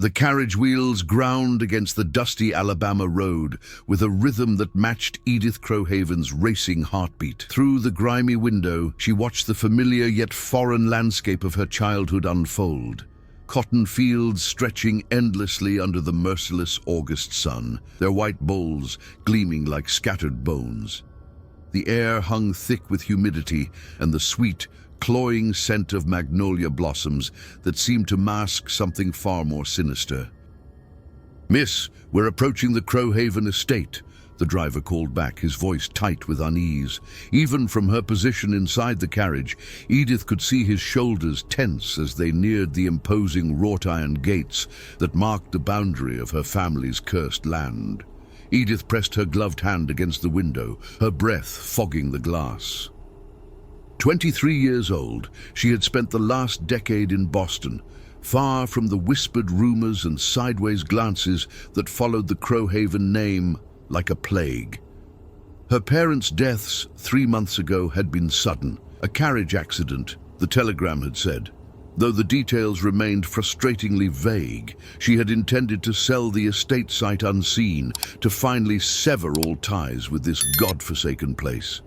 The carriage wheels ground against the dusty Alabama road with a rhythm that matched Edith Crowhaven's racing heartbeat. Through the grimy window, she watched the familiar yet foreign landscape of her childhood unfold. Cotton fields stretching endlessly under the merciless August sun, their white bowls gleaming like scattered bones. The air hung thick with humidity and the sweet, cloying scent of magnolia blossoms that seemed to mask something far more sinister. "Miss, we're approaching the Crowhaven estate," the driver called back, his voice tight with unease. Even from her position inside the carriage, Edith could see his shoulders tense as they neared the imposing wrought-iron gates that marked the boundary of her family's cursed land. Edith pressed her gloved hand against the window, her breath fogging the glass. 23 years old, she had spent the last decade in Boston, far from the whispered rumors and sideways glances that followed the Crowhaven name like a plague. Her parents' deaths 3 months ago had been sudden, a carriage accident, the telegram had said. Though the details remained frustratingly vague, she had intended to sell the estate site unseen, to finally sever all ties with this godforsaken place.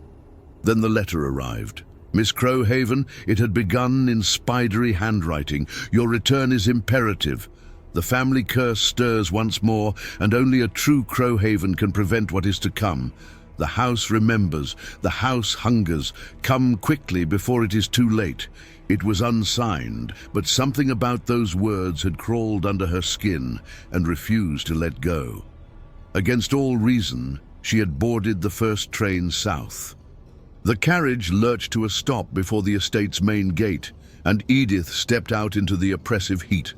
Then the letter arrived. "Miss Crowhaven, it had begun in spidery handwriting. Your return is imperative. The family curse stirs once more, and only a true Crowhaven can prevent what is to come. The house remembers, the house hungers. Come quickly before it is too late." It was unsigned, but something about those words had crawled under her skin and refused to let go. Against all reason, she had boarded the first train south. The carriage lurched to a stop before the estate's main gate, and Edith stepped out into the oppressive heat.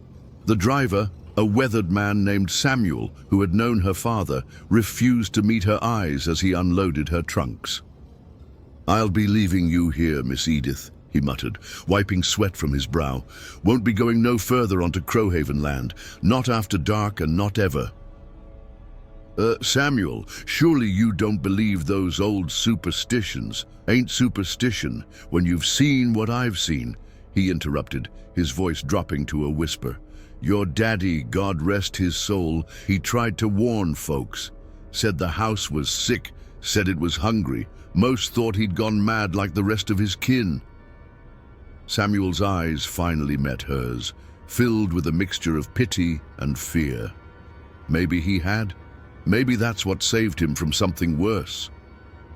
The driver, a weathered man named Samuel, who had known her father, refused to meet her eyes as he unloaded her trunks. "I'll be leaving you here, Miss Edith," he muttered, wiping sweat from his brow. "Won't be going no further onto Crowhaven land, not after dark and not ever." Samuel, surely you don't believe those old superstitions. Ain't superstition when you've seen what I've seen," he interrupted, his voice dropping to a whisper. "Your daddy, God rest his soul, he tried to warn folks. Said the house was sick, said it was hungry. Most thought he'd gone mad like the rest of his kin." Samuel's eyes finally met hers, filled with a mixture of pity and fear. Maybe he had. Maybe that's what saved him from something worse.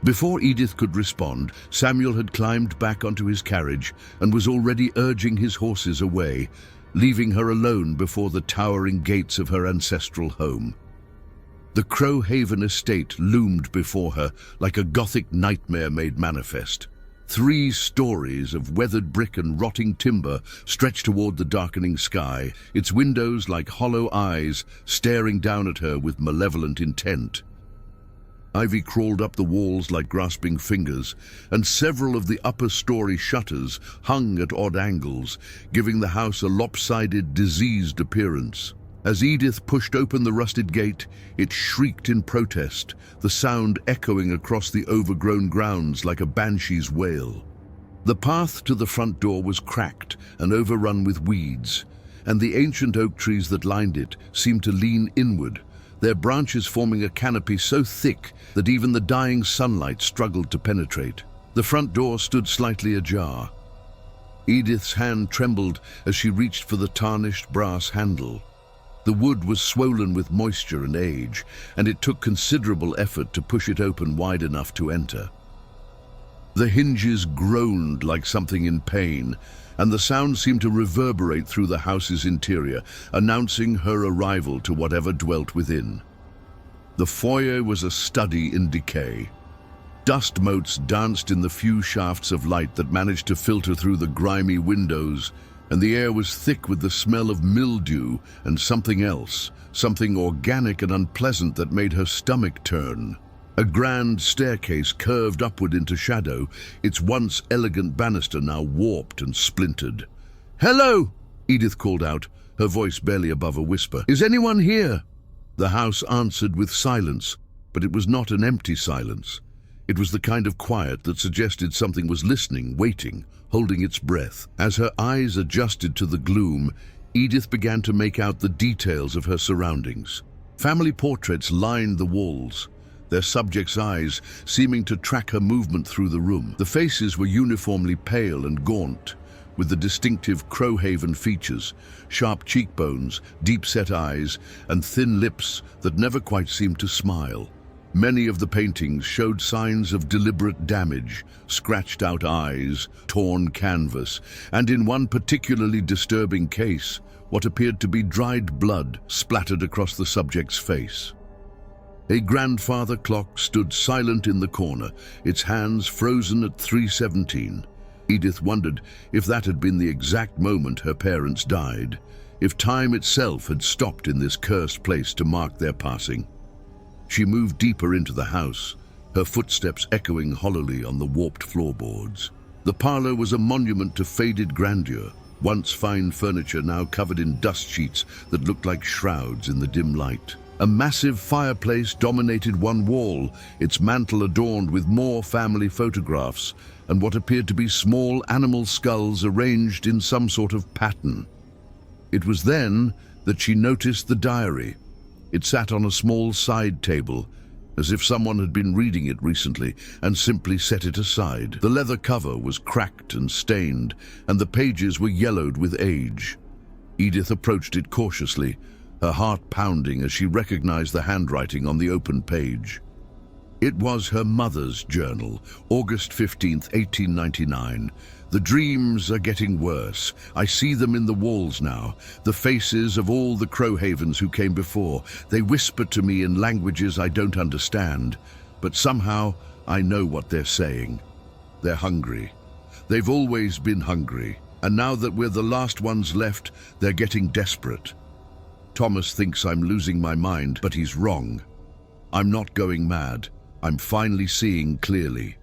Before Edith could respond, Samuel had climbed back onto his carriage and was already urging his horses away, leaving her alone before the towering gates of her ancestral home. The Crowhaven estate loomed before her like a Gothic nightmare made manifest. 3 stories of weathered brick and rotting timber stretched toward the darkening sky, its windows like hollow eyes staring down at her with malevolent intent. Ivy crawled up the walls like grasping fingers, and several of the upper-story shutters hung at odd angles, giving the house a lopsided, diseased appearance. As Edith pushed open the rusted gate, it shrieked in protest, the sound echoing across the overgrown grounds like a banshee's wail. The path to the front door was cracked and overrun with weeds, and the ancient oak trees that lined it seemed to lean inward, their branches forming a canopy so thick that even the dying sunlight struggled to penetrate. The front door stood slightly ajar. Edith's hand trembled as she reached for the tarnished brass handle. The wood was swollen with moisture and age, and it took considerable effort to push it open wide enough to enter. The hinges groaned like something in pain, and the sound seemed to reverberate through the house's interior, announcing her arrival to whatever dwelt within. The foyer was a study in decay. Dust motes danced in the few shafts of light that managed to filter through the grimy windows, and the air was thick with the smell of mildew and something else, something organic and unpleasant that made her stomach turn. A grand staircase curved upward into shadow, its once elegant banister now warped and splintered. "Hello!" Edith called out, her voice barely above a whisper. "Is anyone here?" The house answered with silence, but it was not an empty silence. It was the kind of quiet that suggested something was listening, waiting, holding its breath. As her eyes adjusted to the gloom, Edith began to make out the details of her surroundings. Family portraits lined the walls, their subjects' eyes seeming to track her movement through the room. The faces were uniformly pale and gaunt, with the distinctive Crowhaven features, sharp cheekbones, deep-set eyes, and thin lips that never quite seemed to smile. Many of the paintings showed signs of deliberate damage, scratched-out eyes, torn canvas, and in one particularly disturbing case, what appeared to be dried blood splattered across the subject's face. A grandfather clock stood silent in the corner, its hands frozen at 3:17. Edith wondered if that had been the exact moment her parents died, if time itself had stopped in this cursed place to mark their passing. She moved deeper into the house, her footsteps echoing hollowly on the warped floorboards. The parlor was a monument to faded grandeur, once fine furniture now covered in dust sheets that looked like shrouds in the dim light. A massive fireplace dominated one wall, its mantel adorned with more family photographs and what appeared to be small animal skulls arranged in some sort of pattern. It was then that she noticed the diary. It sat on a small side table, as if someone had been reading it recently and simply set it aside. The leather cover was cracked and stained, and the pages were yellowed with age. Edith approached it cautiously, her heart pounding as she recognized the handwriting on the open page. It was her mother's journal, August 15th, 1899. The dreams are getting worse. I see them in the walls now, the faces of all the Crowhavens who came before. They whisper to me in languages I don't understand, but somehow I know what they're saying. They're hungry. They've always been hungry, and now that we're the last ones left, they're getting desperate. Thomas thinks I'm losing my mind, but he's wrong. I'm not going mad. I'm finally seeing clearly.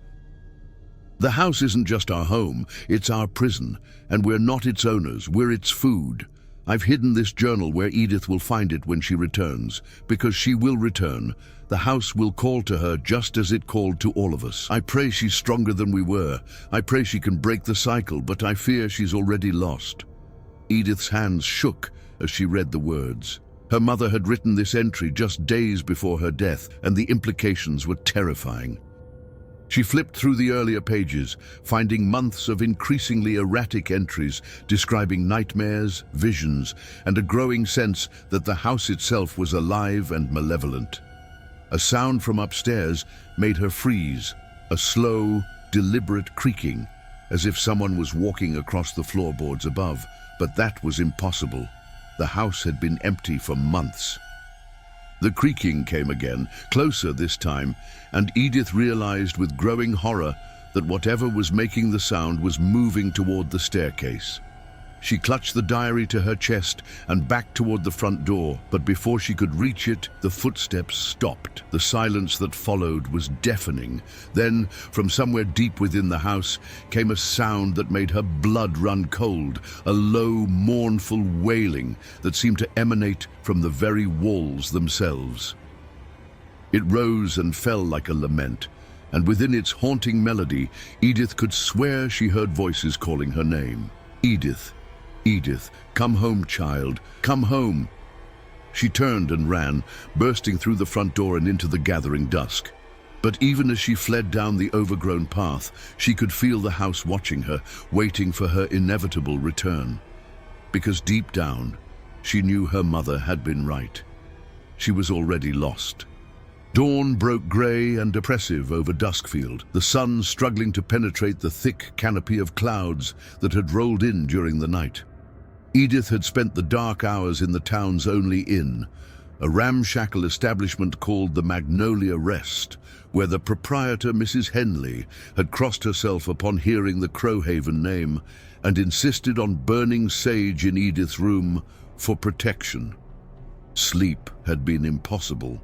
The house isn't just our home, it's our prison, and we're not its owners, we're its food. I've hidden this journal where Edith will find it when she returns, because she will return. The house will call to her just as it called to all of us. I pray she's stronger than we were. I pray she can break the cycle, but I fear she's already lost. Edith's hands shook as she read the words. Her mother had written this entry just days before her death, and the implications were terrifying. She flipped through the earlier pages, finding months of increasingly erratic entries describing nightmares, visions, and a growing sense that the house itself was alive and malevolent. A sound from upstairs made her freeze, a slow, deliberate creaking, as if someone was walking across the floorboards above, but that was impossible. The house had been empty for months. The creaking came again, closer this time, and Edith realized with growing horror that whatever was making the sound was moving toward the staircase. She clutched the diary to her chest and backed toward the front door, but before she could reach it, the footsteps stopped. The silence that followed was deafening. Then, from somewhere deep within the house, came a sound that made her blood run cold, a low, mournful wailing that seemed to emanate from the very walls themselves. It rose and fell like a lament, and within its haunting melody, Edith could swear she heard voices calling her name. Edith. Edith, come home, child, come home. She turned and ran, bursting through the front door and into the gathering dusk. But even as she fled down the overgrown path, she could feel the house watching her, waiting for her inevitable return. Because deep down, she knew her mother had been right. She was already lost. Dawn broke grey and oppressive over Duskfield, the sun struggling to penetrate the thick canopy of clouds that had rolled in during the night. Edith had spent the dark hours in the town's only inn, a ramshackle establishment called the Magnolia Rest, where the proprietor, Mrs. Henley, had crossed herself upon hearing the Crowhaven name and insisted on burning sage in Edith's room for protection. Sleep had been impossible.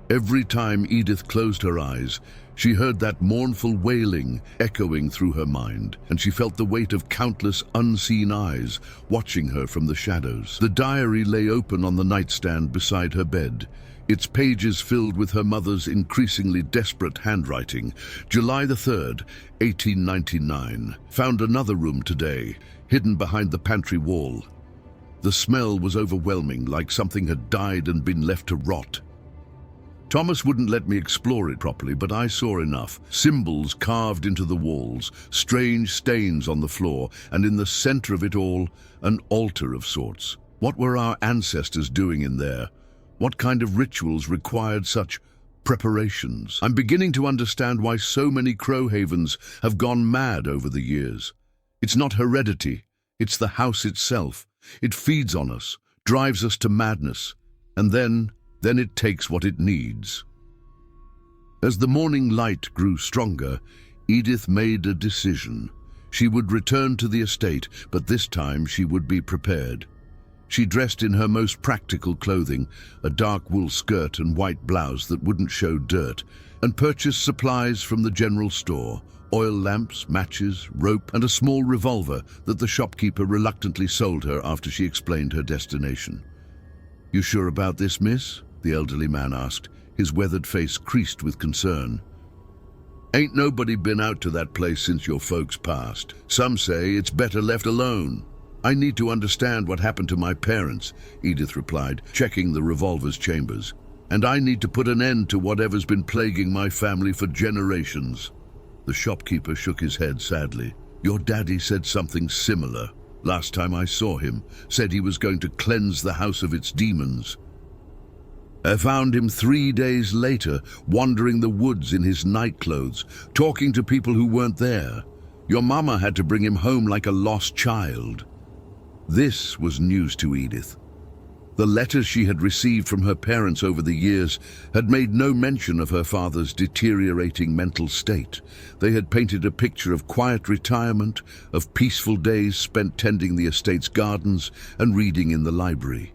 Every time Edith closed her eyes, she heard that mournful wailing echoing through her mind, and she felt the weight of countless unseen eyes watching her from the shadows. The diary lay open on the nightstand beside her bed, its pages filled with her mother's increasingly desperate handwriting. July the 3rd, 1899. Found another room today, hidden behind the pantry wall. The smell was overwhelming, like something had died and been left to rot. Thomas wouldn't let me explore it properly, but I saw enough. Symbols carved into the walls, strange stains on the floor, and in the center of it all, an altar of sorts. What were our ancestors doing in there? What kind of rituals required such preparations? I'm beginning to understand why so many Crowhavens have gone mad over the years. It's not heredity, it's the house itself. It feeds on us, drives us to madness, and then it takes what it needs. As the morning light grew stronger, Edith made a decision. She would return to the estate, but this time she would be prepared. She dressed in her most practical clothing, a dark wool skirt and white blouse that wouldn't show dirt, and purchased supplies from the general store, oil lamps, matches, rope, and a small revolver that the shopkeeper reluctantly sold her after she explained her destination. "You sure about this, miss?" the elderly man asked, his weathered face creased with concern. "Ain't nobody been out to that place since your folks passed. Some say it's better left alone." "I need to understand what happened to my parents," Edith replied, checking the revolver's chambers. "And I need to put an end to whatever's been plaguing my family for generations." The shopkeeper shook his head sadly. "Your daddy said something similar. Last time I saw him, said he was going to cleanse the house of its demons. I found him 3 days later, wandering the woods in his nightclothes, talking to people who weren't there. Your mama had to bring him home like a lost child." This was news to Edith. The letters she had received from her parents over the years had made no mention of her father's deteriorating mental state. They had painted a picture of quiet retirement, of peaceful days spent tending the estate's gardens and reading in the library.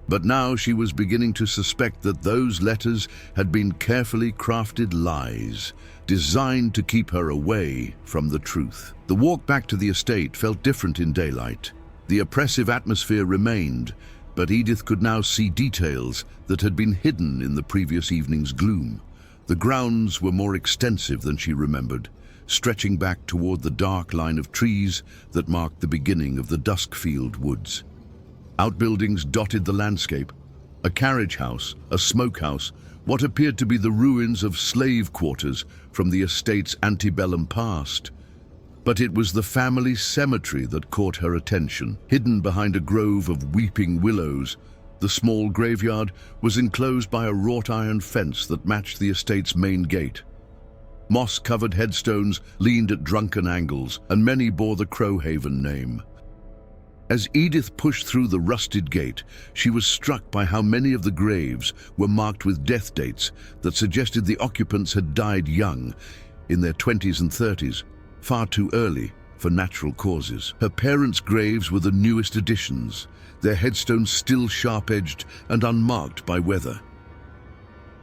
But now she was beginning to suspect that those letters had been carefully crafted lies, designed to keep her away from the truth. The walk back to the estate felt different in daylight. The oppressive atmosphere remained, but Edith could now see details that had been hidden in the previous evening's gloom. The grounds were more extensive than she remembered, stretching back toward the dark line of trees that marked the beginning of the Duskfield woods. Outbuildings dotted the landscape, a carriage house, a smokehouse, what appeared to be the ruins of slave quarters from the estate's antebellum past. But it was the family cemetery that caught her attention. Hidden behind a grove of weeping willows, the small graveyard was enclosed by a wrought iron fence that matched the estate's main gate. Moss-covered headstones leaned at drunken angles, and many bore the Crowhaven name. As Edith pushed through the rusted gate, she was struck by how many of the graves were marked with death dates that suggested the occupants had died young, in their 20s and 30s, far too early for natural causes. Her parents' graves were the newest additions, their headstones still sharp-edged and unmarked by weather.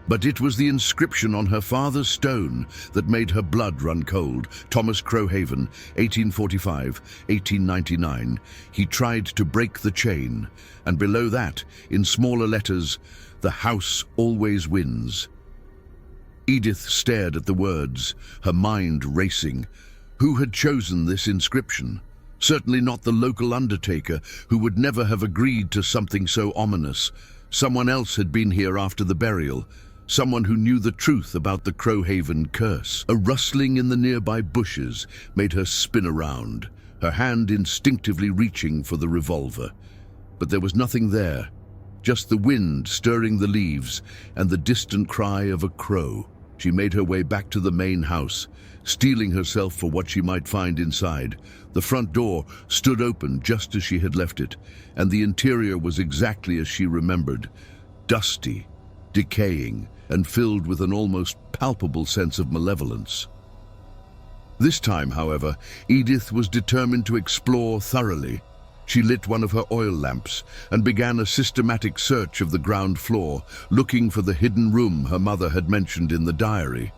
But it was the inscription on her father's stone that made her blood run cold. Thomas Crowhaven, 1845-1899. He tried to break the chain, and below that, in smaller letters, "The house always wins." Edith stared at the words, her mind racing. Who had chosen this inscription? Certainly not the local undertaker, who would never have agreed to something so ominous. Someone else had been here after the burial. Someone who knew the truth about the Crowhaven curse. A rustling in the nearby bushes made her spin around, her hand instinctively reaching for the revolver. But there was nothing there, just the wind stirring the leaves and the distant cry of a crow. She made her way back to the main house, steeling herself for what she might find inside. The front door stood open just as she had left it, and the interior was exactly as she remembered, dusty, decaying, and filled with an almost palpable sense of malevolence. This time, however, Edith was determined to explore thoroughly. She lit one of her oil lamps and began a systematic search of the ground floor, looking for the hidden room her mother had mentioned in the diary.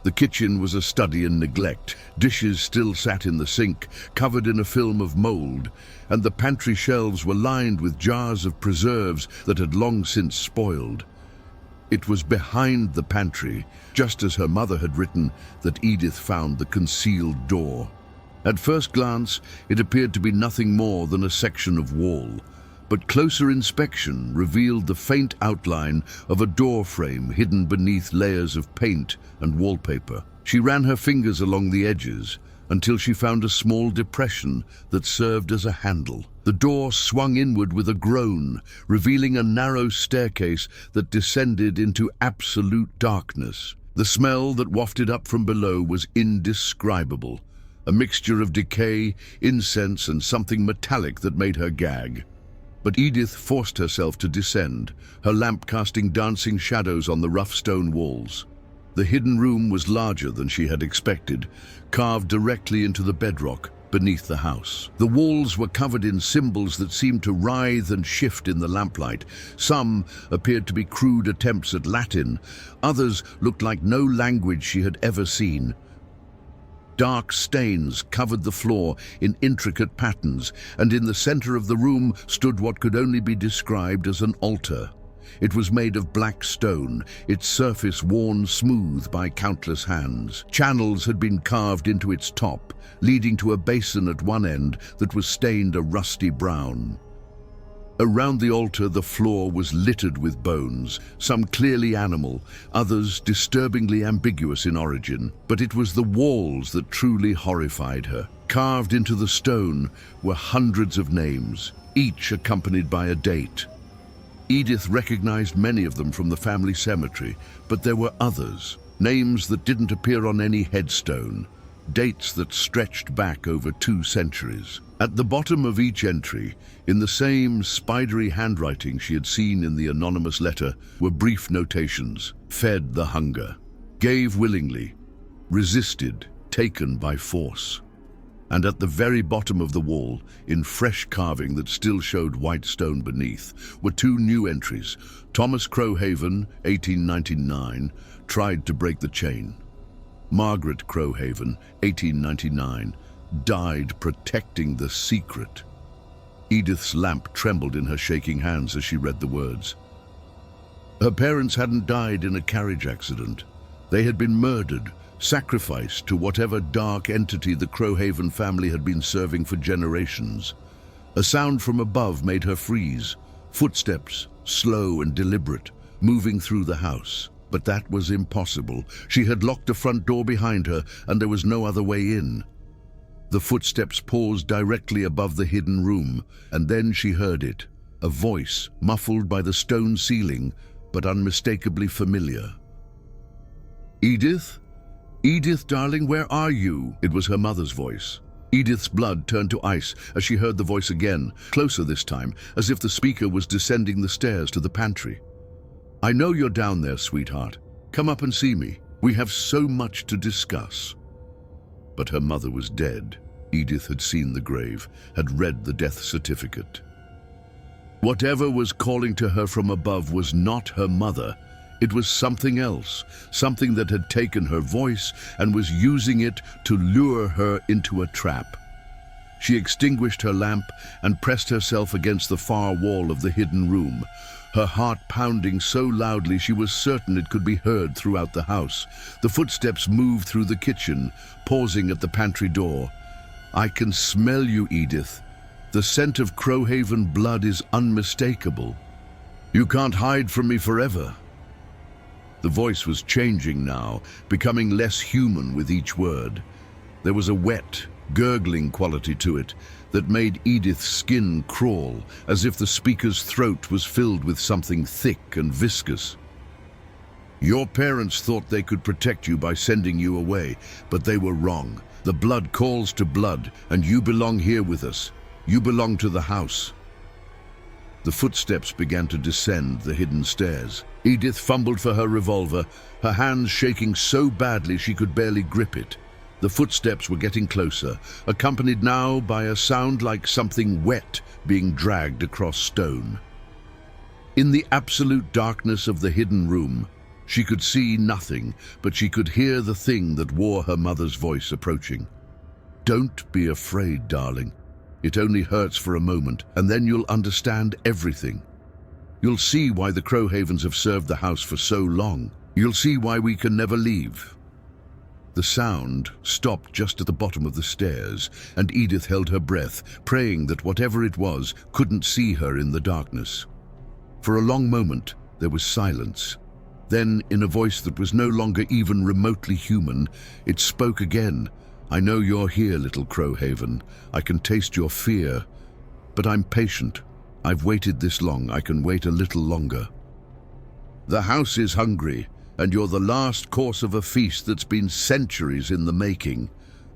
The kitchen was a study in neglect. Dishes still sat in the sink, covered in a film of mold, and the pantry shelves were lined with jars of preserves that had long since spoiled. It was behind the pantry, just as her mother had written, that Edith found the concealed door. At first glance, it appeared to be nothing more than a section of wall, but closer inspection revealed the faint outline of a door frame hidden beneath layers of paint and wallpaper. She ran her fingers along the edges until she found a small depression that served as a handle. The door swung inward with a groan, revealing a narrow staircase that descended into absolute darkness. The smell that wafted up from below was indescribable, a mixture of decay, incense, and something metallic that made her gag. But Edith forced herself to descend, her lamp casting dancing shadows on the rough stone walls. The hidden room was larger than she had expected, carved directly into the bedrock beneath the house. The walls were covered in symbols that seemed to writhe and shift in the lamplight. Some appeared to be crude attempts at Latin, others looked like no language she had ever seen. Dark stains covered the floor in intricate patterns, and in the center of the room stood what could only be described as an altar. It was made of black stone, its surface worn smooth by countless hands. Channels had been carved into its top, leading to a basin at one end that was stained a rusty brown. Around the altar, the floor was littered with bones, some clearly animal, others disturbingly ambiguous in origin. But it was the walls that truly horrified her. Carved into the stone were hundreds of names, each accompanied by a date. Edith recognized many of them from the family cemetery, but there were others, names that didn't appear on any headstone, dates that stretched back over 2 centuries. At the bottom of each entry, in the same spidery handwriting she had seen in the anonymous letter, were brief notations: fed the hunger, gave willingly, resisted, taken by force. And at the very bottom of the wall, in fresh carving that still showed white stone beneath, were 2 new entries. Thomas Crowhaven, 1899, tried to break the chain. Margaret Crowhaven, 1899, died protecting the secret. Edith's lamp trembled in her shaking hands as she read the words. Her parents hadn't died in a carriage accident. They had been murdered, sacrificed to whatever dark entity the Crowhaven family had been serving for generations. A sound from above made her freeze, footsteps, slow and deliberate, moving through the house. But that was impossible. She had locked the front door behind her, and there was no other way in. The footsteps paused directly above the hidden room, and then she heard it, a voice muffled by the stone ceiling, but unmistakably familiar. "Edith? Edith, darling, where are you?" It was her mother's voice. Edith's blood turned to ice as she heard the voice again, closer this time, as if the speaker was descending the stairs to the pantry. "I know you're down there, sweetheart. Come up and see me. We have so much to discuss." But her mother was dead. Edith had seen the grave, had read the death certificate. Whatever was calling to her from above was not her mother. It was something else, something that had taken her voice and was using it to lure her into a trap. She extinguished her lamp and pressed herself against the far wall of the hidden room, her heart pounding so loudly she was certain it could be heard throughout the house. The footsteps moved through the kitchen, pausing at the pantry door. "I can smell you, Edith. The scent of Crowhaven blood is unmistakable. You can't hide from me forever." The voice was changing now, becoming less human with each word. There was a wet, gurgling quality to it that made Edith's skin crawl, as if the speaker's throat was filled with something thick and viscous. "Your parents thought they could protect you by sending you away, but they were wrong. The blood calls to blood, and you belong here with us. You belong to the house." The footsteps began to descend the hidden stairs. Edith fumbled for her revolver, her hands shaking so badly she could barely grip it. The footsteps were getting closer, accompanied now by a sound like something wet being dragged across stone. In the absolute darkness of the hidden room, she could see nothing, but she could hear the thing that wore her mother's voice approaching. "Don't be afraid, darling. It only hurts for a moment, and then you'll understand everything. You'll see why the Crowhavens have served the house for so long. You'll see why we can never leave." The sound stopped just at the bottom of the stairs, and Edith held her breath, praying that whatever it was couldn't see her in the darkness. For a long moment, there was silence. Then, in a voice that was no longer even remotely human, it spoke again. "I know you're here, little Crowhaven. I can taste your fear. But I'm patient. I've waited this long. I can wait a little longer. The house is hungry, and you're the last course of a feast that's been centuries in the making."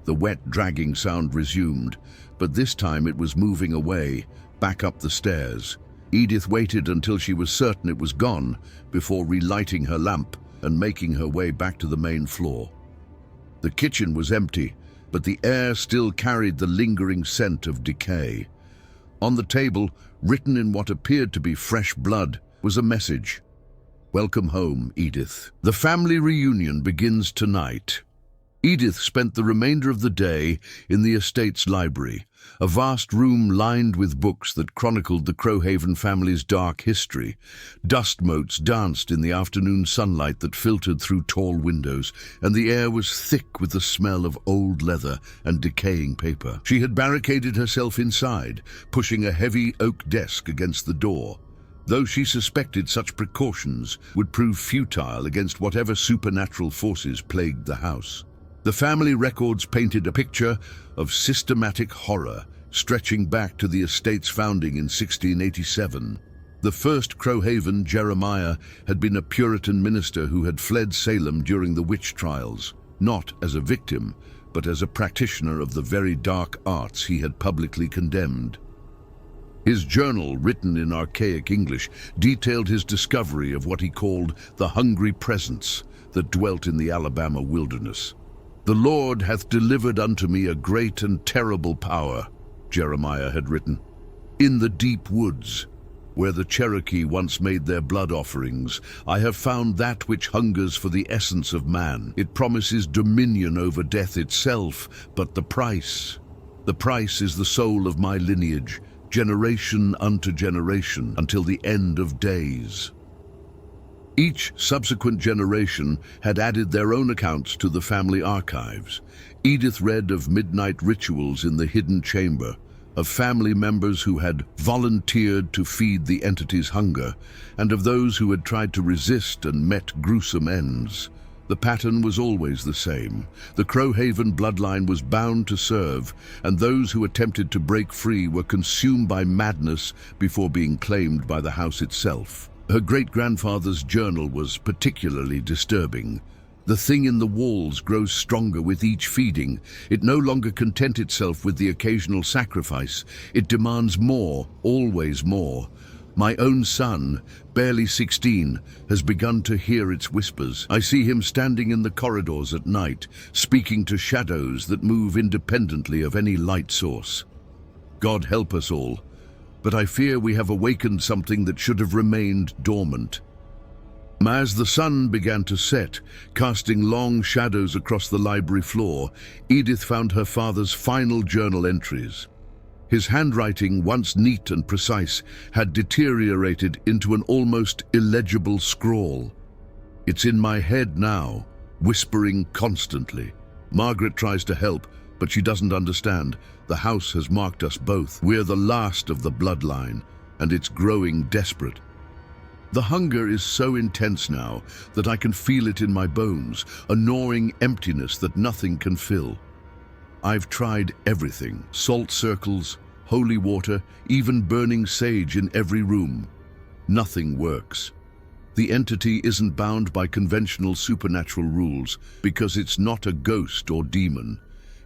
The wet, dragging sound resumed, but this time it was moving away, back up the stairs. Edith waited until she was certain it was gone before relighting her lamp and making her way back to the main floor. The kitchen was empty, but the air still carried the lingering scent of decay. On the table, written in what appeared to be fresh blood, was a message. "Welcome home, Edith. The family reunion begins tonight." Edith spent the remainder of the day in the estate's library, a vast room lined with books that chronicled the Crowhaven family's dark history. Dust motes danced in the afternoon sunlight that filtered through tall windows, and the air was thick with the smell of old leather and decaying paper. She had barricaded herself inside, pushing a heavy oak desk against the door, though she suspected such precautions would prove futile against whatever supernatural forces plagued the house. The family records painted a picture of systematic horror stretching back to the estate's founding in 1687. The first Crowhaven, Jeremiah, had been a Puritan minister who had fled Salem during the witch trials, not as a victim, but as a practitioner of the very dark arts he had publicly condemned. His journal, written in archaic English, detailed his discovery of what he called the hungry presence that dwelt in the Alabama wilderness. "The Lord hath delivered unto me a great and terrible power," Jeremiah had written. "In the deep woods, where the Cherokee once made their blood offerings, I have found that which hungers for the essence of man. It promises dominion over death itself, but the price is the soul of my lineage, generation unto generation, until the end of days." Each subsequent generation had added their own accounts to the family archives. Edith read of midnight rituals in the hidden chamber, of family members who had volunteered to feed the entity's hunger, and of those who had tried to resist and met gruesome ends. The pattern was always the same. The Crowhaven bloodline was bound to serve, and those who attempted to break free were consumed by madness before being claimed by the house itself. Her great-grandfather's journal was particularly disturbing. "The thing in the walls grows stronger with each feeding. It no longer content itself with the occasional sacrifice. It demands more, always more. My own son, barely 16, has begun to hear its whispers. I see him standing in the corridors at night, speaking to shadows that move independently of any light source. God help us all. But I fear we have awakened something that should have remained dormant." As the sun began to set, casting long shadows across the library floor, Edith found her father's final journal entries. His handwriting, once neat and precise, had deteriorated into an almost illegible scrawl. "It's in my head now, whispering constantly. Margaret tries to help, but she doesn't understand. The house has marked us both. We're the last of the bloodline, and it's growing desperate. The hunger is so intense now that I can feel it in my bones, a gnawing emptiness that nothing can fill. I've tried everything, salt circles, holy water, even burning sage in every room. Nothing works. The entity isn't bound by conventional supernatural rules because it's not a ghost or demon.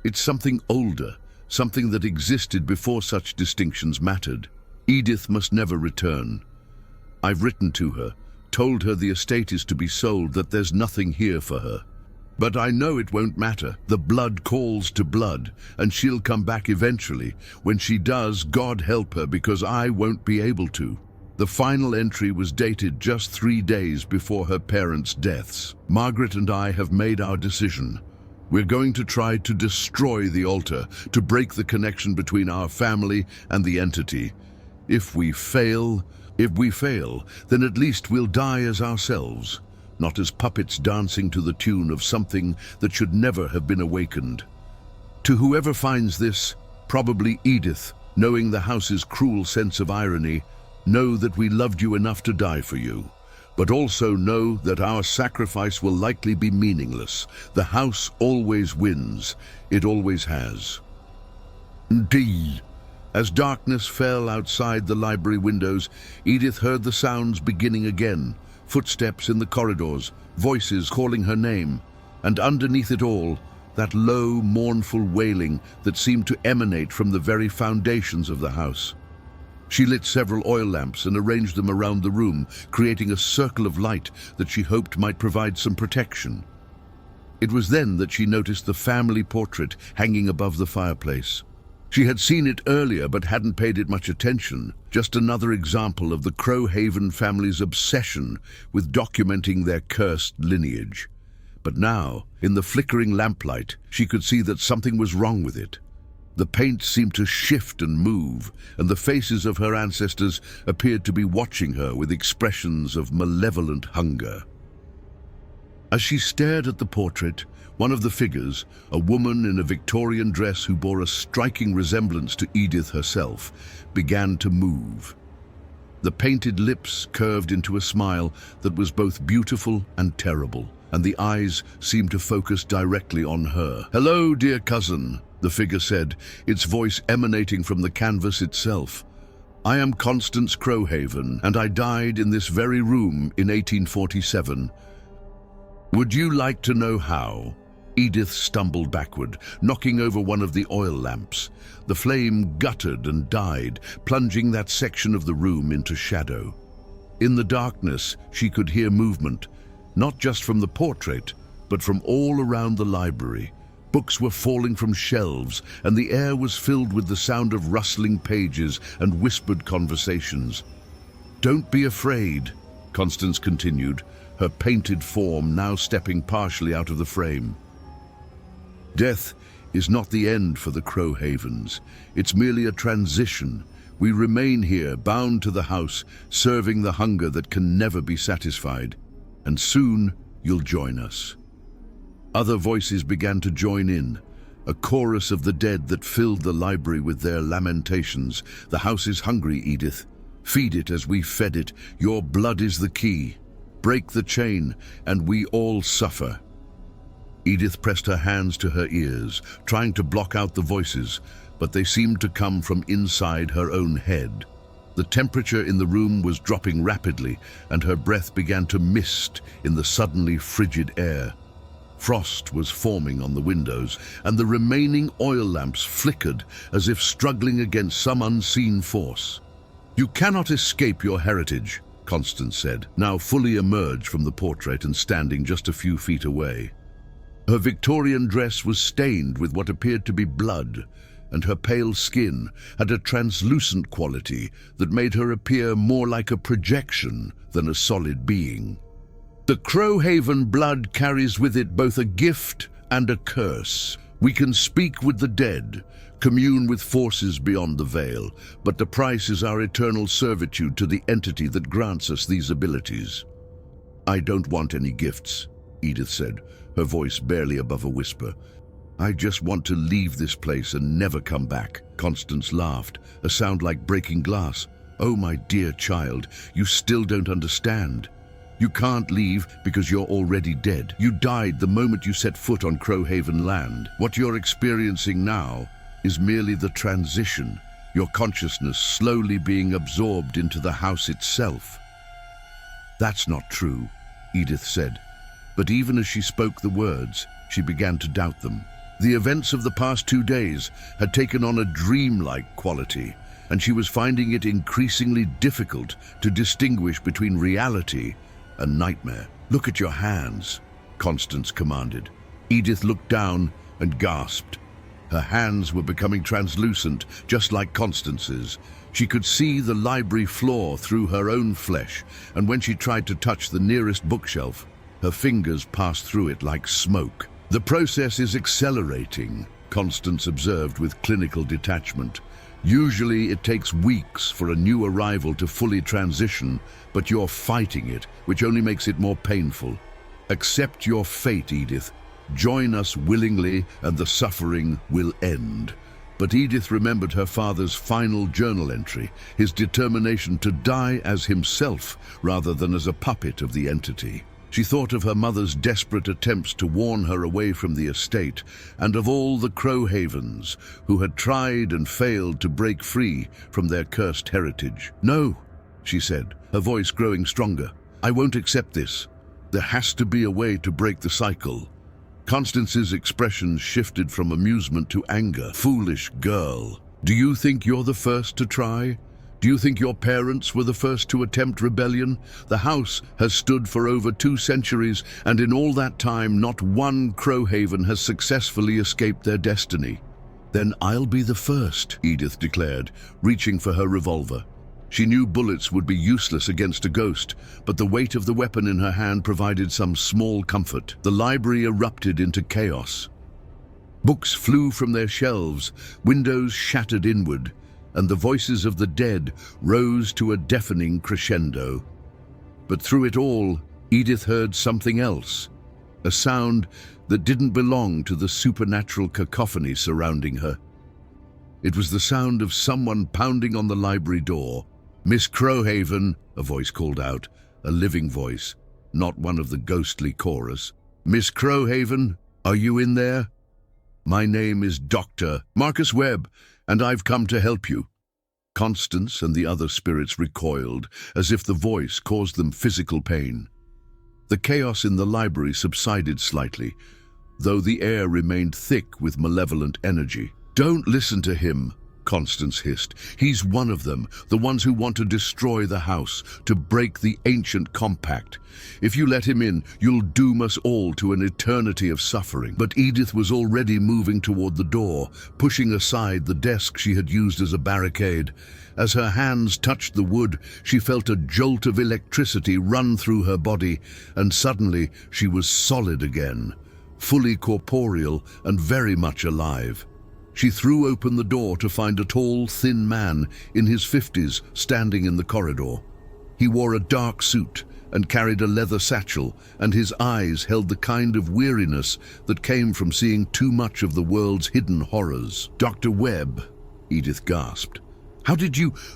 It's something older, something that existed before such distinctions mattered. Edith must never return. I've written to her, told her the estate is to be sold, that there's nothing here for her. But I know it won't matter. The blood calls to blood, and she'll come back eventually. When she does, God help her, because I won't be able to." The final entry was dated just 3 days before her parents' deaths. "Margaret and I have made our decision. We're going to try to destroy the altar, to break the connection between our family and the entity. If we fail, then at least we'll die as ourselves. not as puppets dancing to the tune of something that should never have been awakened. To whoever finds this, probably Edith, knowing the house's cruel sense of irony, know that we loved you enough to die for you, but also know that our sacrifice will likely be meaningless. The house always wins. It always has. Indeed. As darkness fell outside the library windows, Edith heard the sounds beginning again. Footsteps in the corridors, voices calling her name, and underneath it all, that low, mournful wailing that seemed to emanate from the very foundations of the house. She lit several oil lamps and arranged them around the room, creating a circle of light that she hoped might provide some protection. It was then that she noticed the family portrait hanging above the fireplace. She had seen it earlier but hadn't paid it much attention, just another example of the Crowhaven family's obsession with documenting their cursed lineage. But now, in the flickering lamplight, she could see that something was wrong with it. The paint seemed to shift and move, and the faces of her ancestors appeared to be watching her with expressions of malevolent hunger. As she stared at the portrait, one of the figures, a woman in a Victorian dress who bore a striking resemblance to Edith herself, began to move. The painted lips curved into a smile that was both beautiful and terrible, and the eyes seemed to focus directly on her. "Hello, dear cousin," the figure said, its voice emanating from the canvas itself. "I am Constance Crowhaven, and I died in this very room in 1847. Would you like to know how?" Edith stumbled backward, knocking over one of the oil lamps. The flame guttered and died, plunging that section of the room into shadow. In the darkness, she could hear movement, not just from the portrait, but from all around the library. Books were falling from shelves, and the air was filled with the sound of rustling pages and whispered conversations. "Don't be afraid," Constance continued, her painted form now stepping partially out of the frame. "Death is not the end for the Crowhavens. It's merely a transition. We remain here, bound to the house, serving the hunger that can never be satisfied. And soon you'll join us." Other voices began to join in, a chorus of the dead that filled the library with their lamentations. "The house is hungry, Edith. Feed it as we fed it. Your blood is the key. Break the chain, and we all suffer." Edith pressed her hands to her ears, trying to block out the voices, but they seemed to come from inside her own head. The temperature in the room was dropping rapidly, and her breath began to mist in the suddenly frigid air. Frost was forming on the windows, and the remaining oil lamps flickered as if struggling against some unseen force. "You cannot escape your heritage," Constance said, now fully emerged from the portrait and standing just a few feet away. Her Victorian dress was stained with what appeared to be blood, and her pale skin had a translucent quality that made her appear more like a projection than a solid being. "The Crowhaven blood carries with it both a gift and a curse. We can speak with the dead, commune with forces beyond the veil, but the price is our eternal servitude to the entity that grants us these abilities." "I don't want any gifts," Edith said, her voice barely above a whisper. "I just want to leave this place and never come back." Constance laughed, a sound like breaking glass. "Oh, my dear child, you still don't understand. You can't leave because you're already dead. You died the moment you set foot on Crowhaven land. What you're experiencing now is merely the transition, your consciousness slowly being absorbed into the house itself." "That's not true," Edith said. But even as she spoke the words, she began to doubt them. The events of the past 2 days had taken on a dreamlike quality, and she was finding it increasingly difficult to distinguish between reality and nightmare. "Look at your hands," Constance commanded. Edith looked down and gasped. Her hands were becoming translucent, just like Constance's. She could see the library floor through her own flesh, and when she tried to touch the nearest bookshelf, her fingers passed through it like smoke. "The process is accelerating," Constance observed with clinical detachment. "Usually it takes weeks for a new arrival to fully transition, but you're fighting it, which only makes it more painful. Accept your fate, Edith. Join us willingly and the suffering will end. But Edith remembered her father's final journal entry, his determination to die as himself rather than as a puppet of the entity. She thought of her mother's desperate attempts to warn her away from the estate, and of all the Crowhavens who had tried and failed to break free from their cursed heritage. "No," she said, her voice growing stronger. "I won't accept this. There has to be a way to break the cycle." Constance's expression shifted from amusement to anger. "Foolish girl. Do you think you're the first to try? Do you think your parents were the first to attempt rebellion? The house has stood for over 2 centuries, and in all that time, not one Crowhaven has successfully escaped their destiny." "Then I'll be the first," Edith declared, reaching for her revolver. She knew bullets would be useless against a ghost, but the weight of the weapon in her hand provided some small comfort. The library erupted into chaos. Books flew from their shelves, windows shattered inward, and the voices of the dead rose to a deafening crescendo. But through it all, Edith heard something else, a sound that didn't belong to the supernatural cacophony surrounding her. It was the sound of someone pounding on the library door. "Miss Crowhaven," a voice called out, a living voice, not one of the ghostly chorus. "Miss Crowhaven, are you in there? My name is Dr. Marcus Webb, and I've come to help you." Constance and the other spirits recoiled, as if the voice caused them physical pain. The chaos in the library subsided slightly, though the air remained thick with malevolent energy. "Don't listen to him," Constance hissed. "He's one of them, the ones who want to destroy the house, to break the ancient compact. If you let him in, you'll doom us all to an eternity of suffering." But Edith was already moving toward the door, pushing aside the desk she had used as a barricade. As her hands touched the wood, she felt a jolt of electricity run through her body, and suddenly she was solid again, fully corporeal and very much alive. She threw open the door to find a tall, thin man in his 50s standing in the corridor. He wore a dark suit and carried a leather satchel, and his eyes held the kind of weariness that came from seeing too much of the world's hidden horrors. "Dr. Webb," Edith gasped.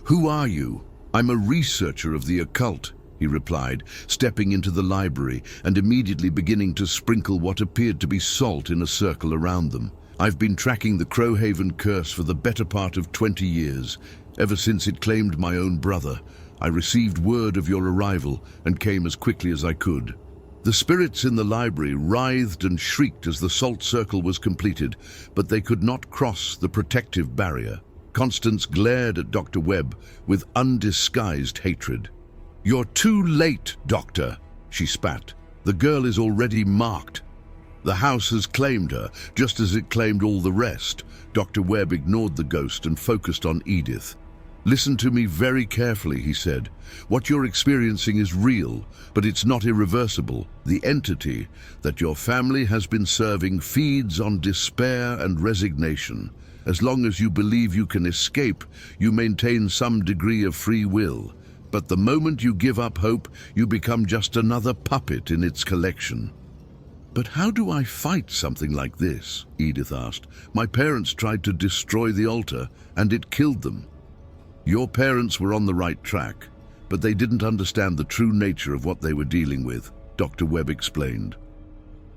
Who are you?" "I'm a researcher of the occult," he replied, stepping into the library and immediately beginning to sprinkle what appeared to be salt in a circle around them. "I've been tracking the Crowhaven curse for the better part of 20 years, ever since it claimed my own brother. I received word of your arrival and came as quickly as I could." The spirits in the library writhed and shrieked as the salt circle was completed, but they could not cross the protective barrier. Constance glared at Dr. Webb with undisguised hatred. "You're too late, Doctor," she spat. "The girl is already marked. The house has claimed her, just as it claimed all the rest." Dr. Webb ignored the ghost and focused on Edith. "Listen to me very carefully," he said. "What you're experiencing is real, but it's not irreversible. The entity that your family has been serving feeds on despair and resignation. As long as you believe you can escape, you maintain some degree of free will. But the moment you give up hope, you become just another puppet in its collection." "But how do I fight something like this?" Edith asked. "My parents tried to destroy the altar, and it killed them." "Your parents were on the right track, but they didn't understand the true nature of what they were dealing with," Dr. Webb explained.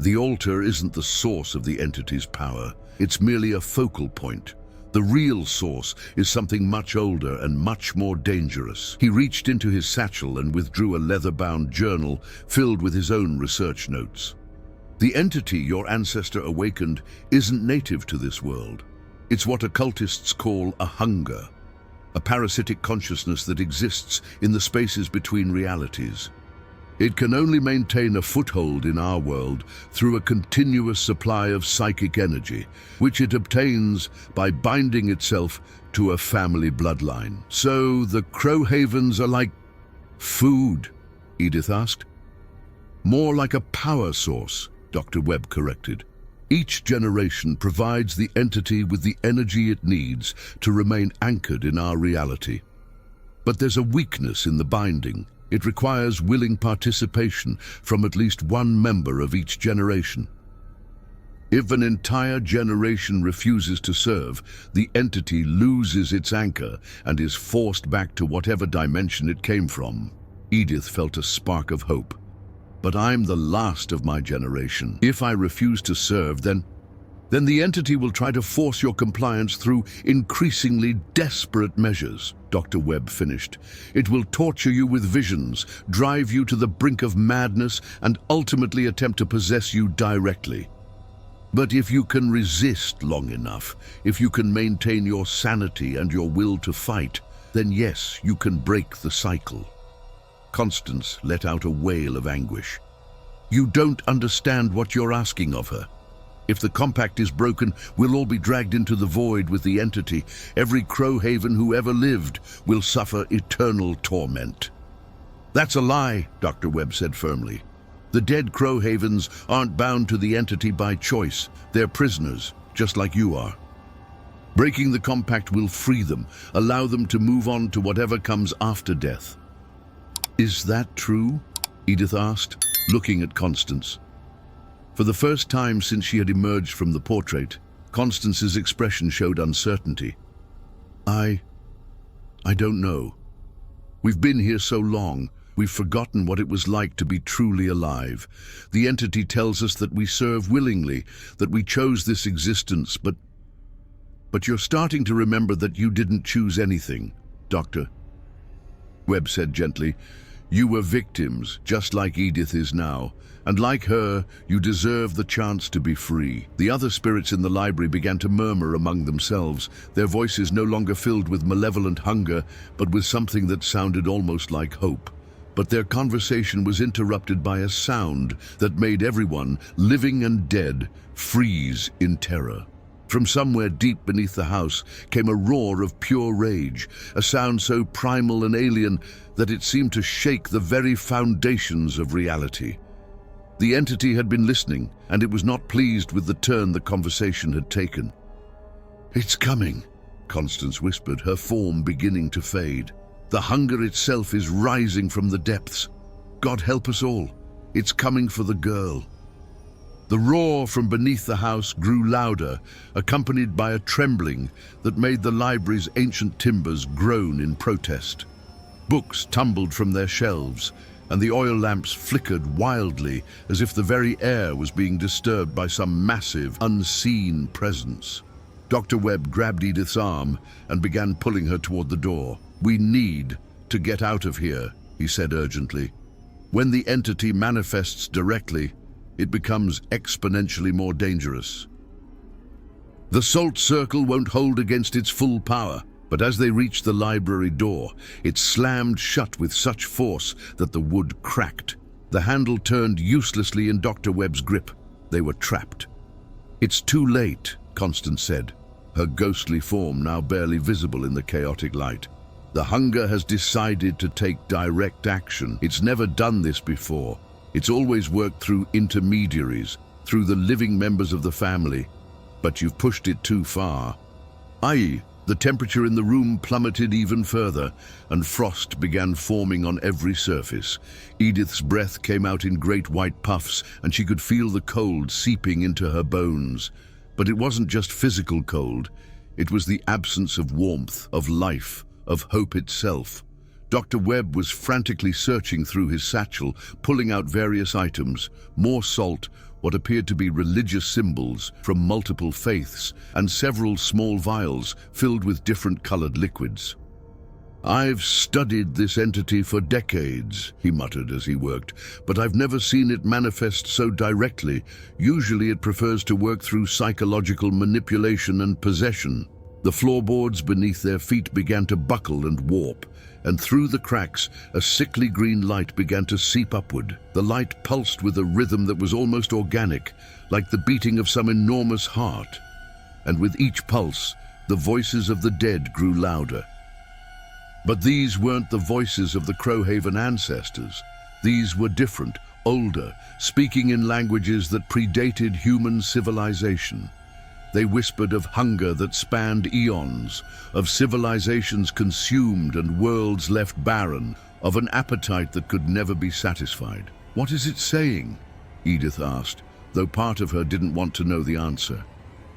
"The altar isn't the source of the entity's power. It's merely a focal point. The real source is something much older and much more dangerous." He reached into his satchel and withdrew a leather-bound journal filled with his own research notes. "The entity your ancestor awakened isn't native to this world. It's what occultists call a hunger, a parasitic consciousness that exists in the spaces between realities. It can only maintain a foothold in our world through a continuous supply of psychic energy, which it obtains by binding itself to a family bloodline." "So the Crowhavens are like food?" Edith asked. "More like a power source," Dr. Webb corrected. "Each generation provides the entity with the energy it needs to remain anchored in our reality. But there's a weakness in the binding. It requires willing participation from at least one member of each generation. If an entire generation refuses to serve, the entity loses its anchor and is forced back to whatever dimension it came from. Edith felt a spark of hope. But I'm the last of my generation. If I refuse to serve, then the entity will try to force your compliance through increasingly desperate measures, Dr. Webb finished. It will torture you with visions, drive you to the brink of madness, and ultimately attempt to possess you directly. But if you can resist long enough, if you can maintain your sanity and your will to fight, then yes, you can break the cycle. Constance let out a wail of anguish. You don't understand what you're asking of her. If the compact is broken, we'll all be dragged into the void with the entity. Every Crowhaven who ever lived will suffer eternal torment. That's a lie, Dr. Webb said firmly. The dead Crowhavens aren't bound to the entity by choice. They're prisoners, just like you are. Breaking the compact will free them, allow them to move on to whatever comes after death. Is that true? Edith asked, looking at Constance. For the first time since she had emerged from the portrait, Constance's expression showed uncertainty. I don't know. We've been here so long, we've forgotten what it was like to be truly alive. The entity tells us that we serve willingly, that we chose this existence, but you're starting to remember that you didn't choose anything, Doctor. Webb said gently. You were victims, just like Edith is now, and like her, you deserve the chance to be free. The other spirits in the library began to murmur among themselves, their voices no longer filled with malevolent hunger, but with something that sounded almost like hope. But their conversation was interrupted by a sound that made everyone, living and dead, freeze in terror. From somewhere deep beneath the house came a roar of pure rage, a sound so primal and alien that it seemed to shake the very foundations of reality. The entity had been listening, and it was not pleased with the turn the conversation had taken. It's coming, Constance whispered, her form beginning to fade. The hunger itself is rising from the depths. God help us all. It's coming for the girl. The roar from beneath the house grew louder, accompanied by a trembling that made the library's ancient timbers groan in protest. Books tumbled from their shelves, and the oil lamps flickered wildly as if the very air was being disturbed by some massive, unseen presence. Dr. Webb grabbed Edith's arm and began pulling her toward the door. We need to get out of here, he said urgently. When the entity manifests directly, it becomes exponentially more dangerous. The salt circle won't hold against its full power, but as they reached the library door, it slammed shut with such force that the wood cracked. The handle turned uselessly in Dr. Webb's grip. They were trapped. It's too late, Constance said, her ghostly form now barely visible in the chaotic light. The hunger has decided to take direct action. It's never done this before. It's always worked through intermediaries, through the living members of the family. But you've pushed it too far. I.e., the temperature in the room plummeted even further, and frost began forming on every surface. Edith's breath came out in great white puffs, and she could feel the cold seeping into her bones. But it wasn't just physical cold. It was the absence of warmth, of life, of hope itself. Dr. Webb was frantically searching through his satchel, pulling out various items, more salt, what appeared to be religious symbols from multiple faiths, and several small vials filled with different colored liquids. I've studied this entity for decades, he muttered as he worked, but I've never seen it manifest so directly. Usually it prefers to work through psychological manipulation and possession. The floorboards beneath their feet began to buckle and warp, and through the cracks, a sickly green light began to seep upward. The light pulsed with a rhythm that was almost organic, like the beating of some enormous heart. And with each pulse, the voices of the dead grew louder. But these weren't the voices of the Crowhaven ancestors. These were different, older, speaking in languages that predated human civilization. They whispered of hunger that spanned eons, of civilizations consumed and worlds left barren, of an appetite that could never be satisfied. "What is it saying?" Edith asked, though part of her didn't want to know the answer.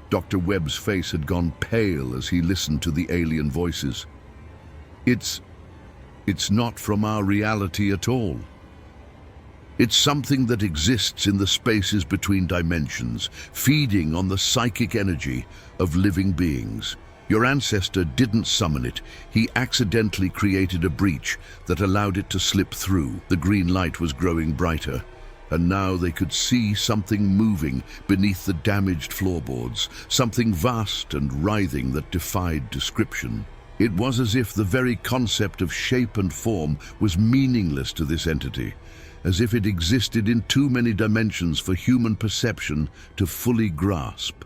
Dr. Webb's face had gone pale as he listened to the alien voices. It's not from our reality at all. It's something that exists in the spaces between dimensions, feeding on the psychic energy of living beings. Your ancestor didn't summon it. He accidentally created a breach that allowed it to slip through. The green light was growing brighter, and now they could see something moving beneath the damaged floorboards, something vast and writhing that defied description. It was as if the very concept of shape and form was meaningless to this entity, as if it existed in too many dimensions for human perception to fully grasp.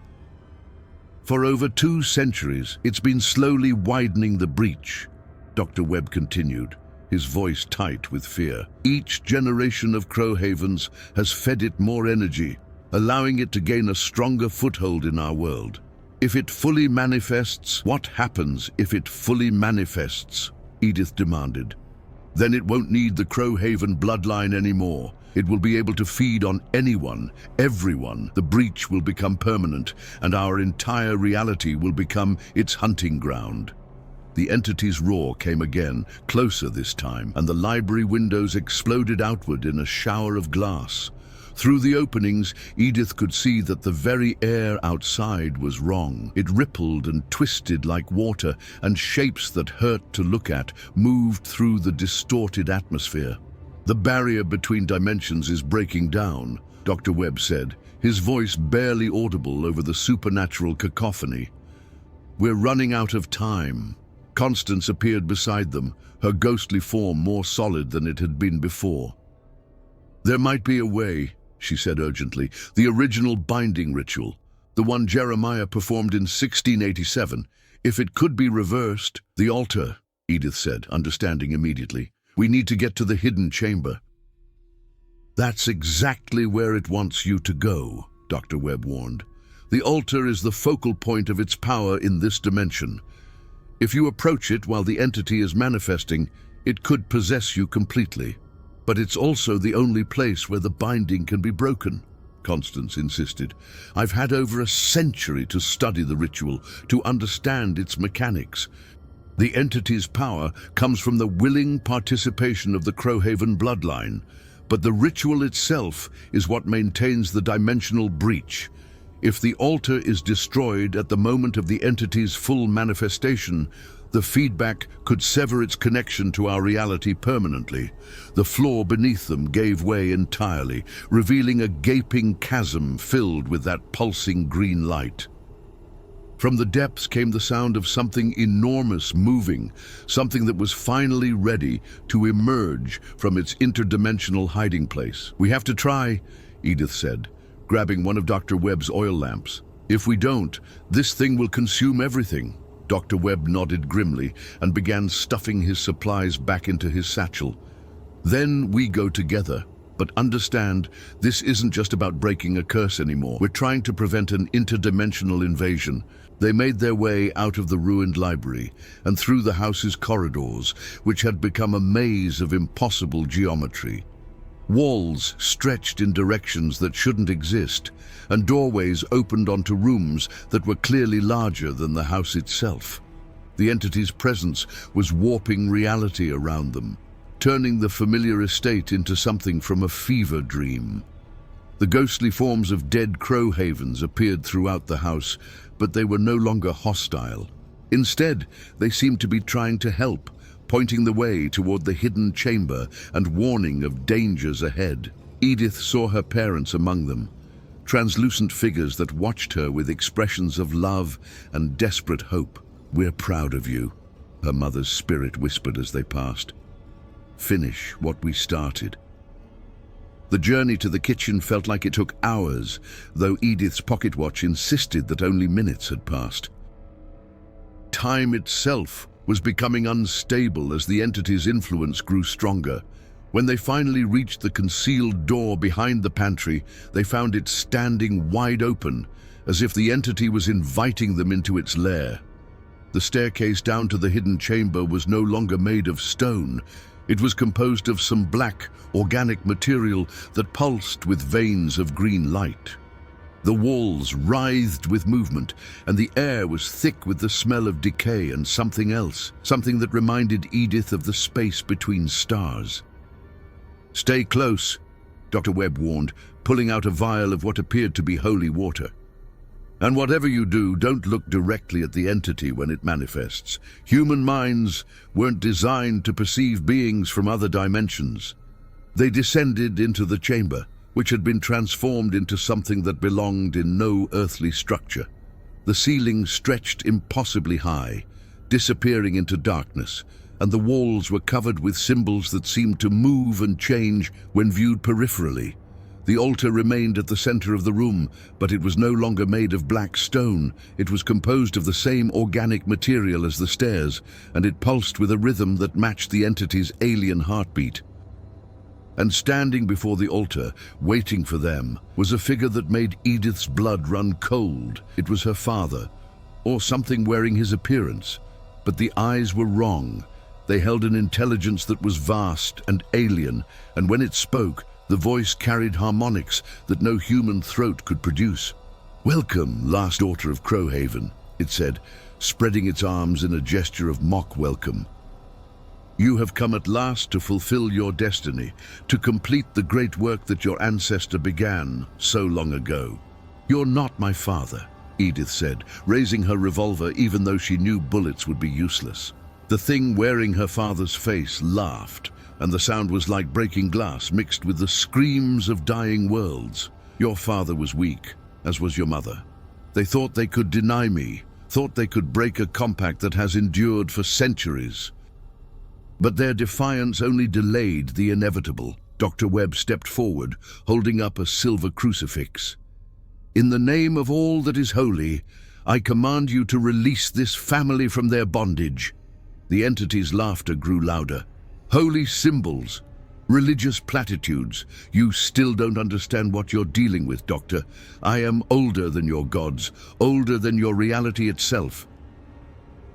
For over 2 centuries, it's been slowly widening the breach, Dr. Webb continued, his voice tight with fear. Each generation of Crowhavens has fed it more energy, allowing it to gain a stronger foothold in our world. If it fully manifests, what happens if it fully manifests? Edith demanded. Then it won't need the Crowhaven bloodline anymore. It will be able to feed on anyone, everyone. The breach will become permanent, and our entire reality will become its hunting ground. The entity's roar came again, closer this time, and the library windows exploded outward in a shower of glass. Through the openings, Edith could see that the very air outside was wrong. It rippled and twisted like water, and shapes that hurt to look at moved through the distorted atmosphere. "The barrier between dimensions is breaking down," Dr. Webb said, his voice barely audible over the supernatural cacophony. "We're running out of time." Constance appeared beside them, her ghostly form more solid than it had been before. "There might be a way," she said urgently. "The original binding ritual, the one Jeremiah performed in 1687. If it could be reversed." "The altar," Edith said, understanding immediately. "We need to get to the hidden chamber." "That's exactly where it wants you to go," Dr. Webb warned. "The altar is the focal point of its power in this dimension. If you approach it while the entity is manifesting, it could possess you completely. But it's also the only place where the binding can be broken," Constance insisted. "I've had over a century to study the ritual, to understand its mechanics. The entity's power comes from the willing participation of the Crowhaven bloodline, but the ritual itself is what maintains the dimensional breach. If the altar is destroyed at the moment of the entity's full manifestation, the feedback could sever its connection to our reality permanently. The floor beneath them gave way entirely, revealing a gaping chasm filled with that pulsing green light. From the depths came the sound of something enormous moving, something that was finally ready to emerge from its interdimensional hiding place. "We have to try," Edith said, grabbing one of Dr. Webb's oil lamps. "If we don't, this thing will consume everything." Dr. Webb nodded grimly and began stuffing his supplies back into his satchel. "Then we go together. But understand, this isn't just about breaking a curse anymore. We're trying to prevent an interdimensional invasion." They made their way out of the ruined library and through the house's corridors, which had become a maze of impossible geometry. Walls stretched in directions that shouldn't exist, and doorways opened onto rooms that were clearly larger than the house itself. The entity's presence was warping reality around them, turning the familiar estate into something from a fever dream. The ghostly forms of dead Crowhavens appeared throughout the house, but they were no longer hostile. Instead, they seemed to be trying to help, pointing the way toward the hidden chamber and warning of dangers ahead. Edith saw her parents among them, translucent figures that watched her with expressions of love and desperate hope. "We're proud of you," her mother's spirit whispered as they passed. "Finish what we started." The journey to the kitchen felt like it took hours, though Edith's pocket watch insisted that only minutes had passed. Time itself was becoming unstable as the entity's influence grew stronger. When they finally reached the concealed door behind the pantry, they found it standing wide open, as if the entity was inviting them into its lair. The staircase down to the hidden chamber was no longer made of stone. It was composed of some black, organic material that pulsed with veins of green light. The walls writhed with movement, and the air was thick with the smell of decay and something else, something that reminded Edith of the space between stars. "Stay close," Dr. Webb warned, pulling out a vial of what appeared to be holy water. "And whatever you do, don't look directly at the entity when it manifests. Human minds weren't designed to perceive beings from other dimensions." They descended into the chamber, which had been transformed into something that belonged in no earthly structure. The ceiling stretched impossibly high, disappearing into darkness, and the walls were covered with symbols that seemed to move and change when viewed peripherally. The altar remained at the center of the room, but it was no longer made of black stone. It was composed of the same organic material as the stairs, and it pulsed with a rhythm that matched the entity's alien heartbeat. And standing before the altar, waiting for them, was a figure that made Edith's blood run cold. It was her father, or something wearing his appearance. But the eyes were wrong. They held an intelligence that was vast and alien, and when it spoke, the voice carried harmonics that no human throat could produce. "Welcome, last daughter of Crowhaven," it said, spreading its arms in a gesture of mock welcome. "You have come at last to fulfill your destiny, to complete the great work that your ancestor began so long ago." "You're not my father," Edith said, raising her revolver even though she knew bullets would be useless. The thing wearing her father's face laughed, and the sound was like breaking glass mixed with the screams of dying worlds. "Your father was weak, as was your mother. They thought they could deny me, thought they could break a compact that has endured for centuries. But their defiance only delayed the inevitable." Dr. Webb stepped forward, holding up a silver crucifix. "In the name of all that is holy, I command you to release this family from their bondage." The entity's laughter grew louder. "Holy symbols, religious platitudes. You still don't understand what you're dealing with, Doctor. I am older than your gods, older than your reality itself.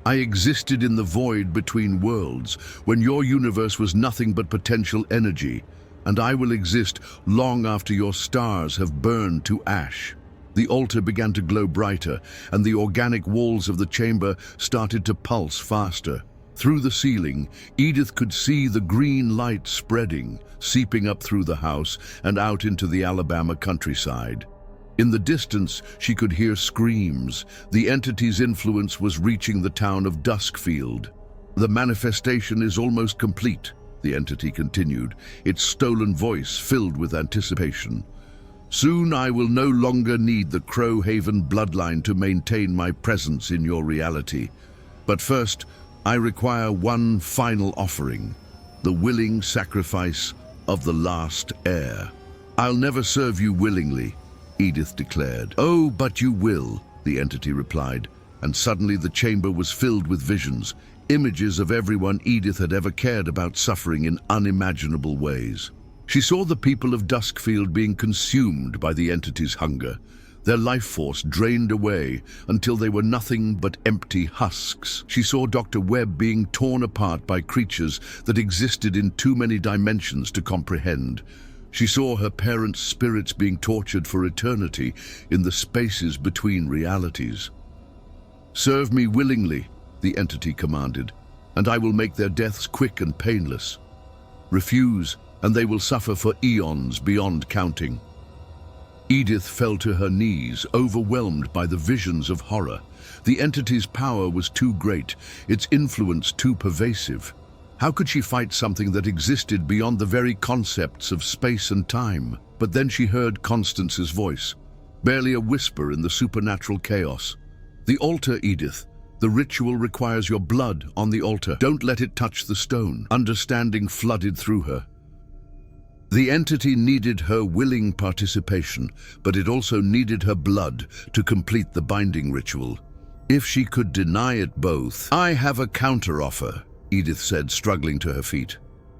I existed in the void between worlds, when your universe was nothing but potential energy, and I will exist long after your stars have burned to ash." The altar began to glow brighter, and the organic walls of the chamber started to pulse faster. Through the ceiling, Edith could see the green light spreading, seeping up through the house and out into the Alabama countryside. In the distance, she could hear screams. The entity's influence was reaching the town of Duskfield. "The manifestation is almost complete," the entity continued, its stolen voice filled with anticipation. "Soon I will no longer need the Crowhaven bloodline to maintain my presence in your reality. But first, I require one final offering, the willing sacrifice of the last heir." "I'll never serve you willingly," Edith declared. "Oh, but you will," the entity replied, and suddenly the chamber was filled with visions, images of everyone Edith had ever cared about suffering in unimaginable ways. She saw the people of Duskfield being consumed by the entity's hunger, their life force drained away until they were nothing but empty husks. She saw Dr. Webb being torn apart by creatures that existed in too many dimensions to comprehend. She saw her parents' spirits being tortured for eternity in the spaces between realities. "Serve me willingly," the entity commanded, "and I will make their deaths quick and painless. Refuse, and they will suffer for eons beyond counting." Edith fell to her knees, overwhelmed by the visions of horror. The entity's power was too great, its influence too pervasive. How could she fight something that existed beyond the very concepts of space and time? But then she heard Constance's voice, barely a whisper in the supernatural chaos. "The altar, Edith. The ritual requires your blood on the altar. Don't let it touch the stone." Understanding flooded through her. The entity needed her willing participation, but it also needed her blood to complete the binding ritual. If she could deny it both— "I have a counteroffer," Edith said, struggling to her feet.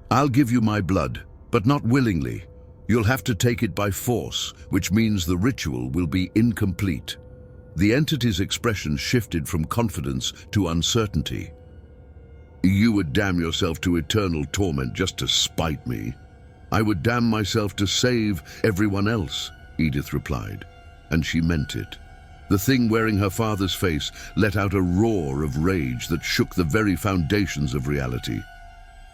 "I'll give you my blood, but not willingly. You'll have to take it by force, which means the ritual will be incomplete." The entity's expression shifted from confidence to uncertainty. You would damn yourself to eternal torment just to spite me. I would damn myself to save everyone else, Edith replied, and she meant it. The thing wearing her father's face let out a roar of rage that shook the very foundations of reality.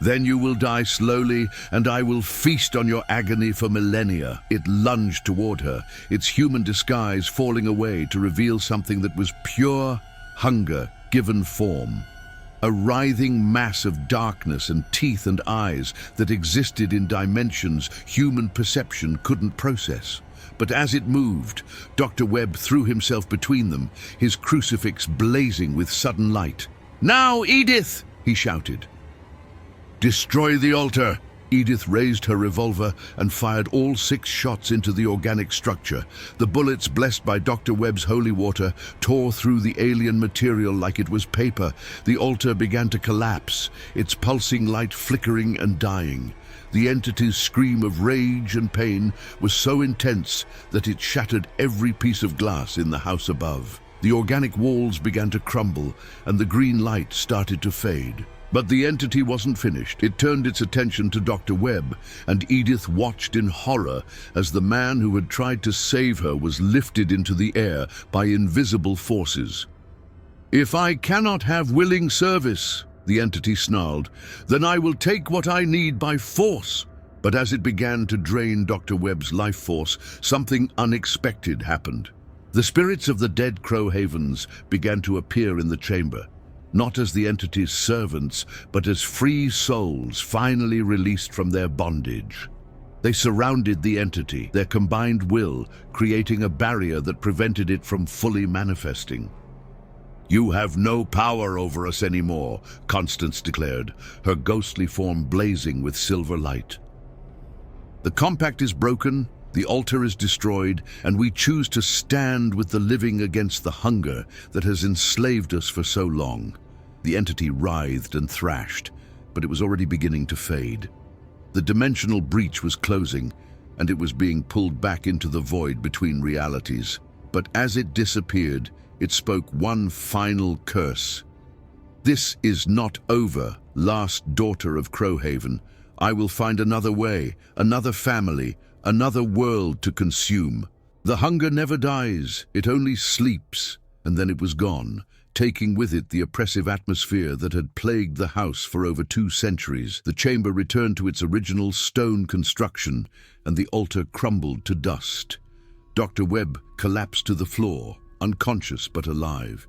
Then you will die slowly, and I will feast on your agony for millennia. It lunged toward her, its human disguise falling away to reveal something that was pure hunger given form. A writhing mass of darkness and teeth and eyes that existed in dimensions human perception couldn't process. But as it moved, Dr. Webb threw himself between them, his crucifix blazing with sudden light. "Now, Edith!" he shouted. "Destroy the altar!" Edith raised her revolver and fired all 6 shots into the organic structure. The bullets, blessed by Dr. Webb's holy water, tore through the alien material like it was paper. The altar began to collapse, its pulsing light flickering and dying. The entity's scream of rage and pain was so intense that it shattered every piece of glass in the house above. The organic walls began to crumble, and the green light started to fade. But the entity wasn't finished. It turned its attention to Dr. Webb, and Edith watched in horror as the man who had tried to save her was lifted into the air by invisible forces. "If I cannot have willing service," the entity snarled, "then I will take what I need by force." But as it began to drain Dr. Webb's life force, something unexpected happened. The spirits of the dead Crowhavens began to appear in the chamber. Not as the entity's servants, but as free souls finally released from their bondage. They surrounded the entity, their combined will creating a barrier that prevented it from fully manifesting. "You have no power over us anymore," Constance declared, her ghostly form blazing with silver light. "The compact is broken, the altar is destroyed, and we choose to stand with the living against the hunger that has enslaved us for so long." The entity writhed and thrashed, but it was already beginning to fade. The dimensional breach was closing, and it was being pulled back into the void between realities. But as it disappeared, it spoke one final curse. "This is not over, last daughter of Crowhaven. I will find another way, another family, another world to consume. The hunger never dies, it only sleeps." And then it was gone, taking with it the oppressive atmosphere that had plagued the house for over 2 centuries. The chamber returned to its original stone construction, and the altar crumbled to dust. Dr. Webb collapsed to the floor, unconscious but alive.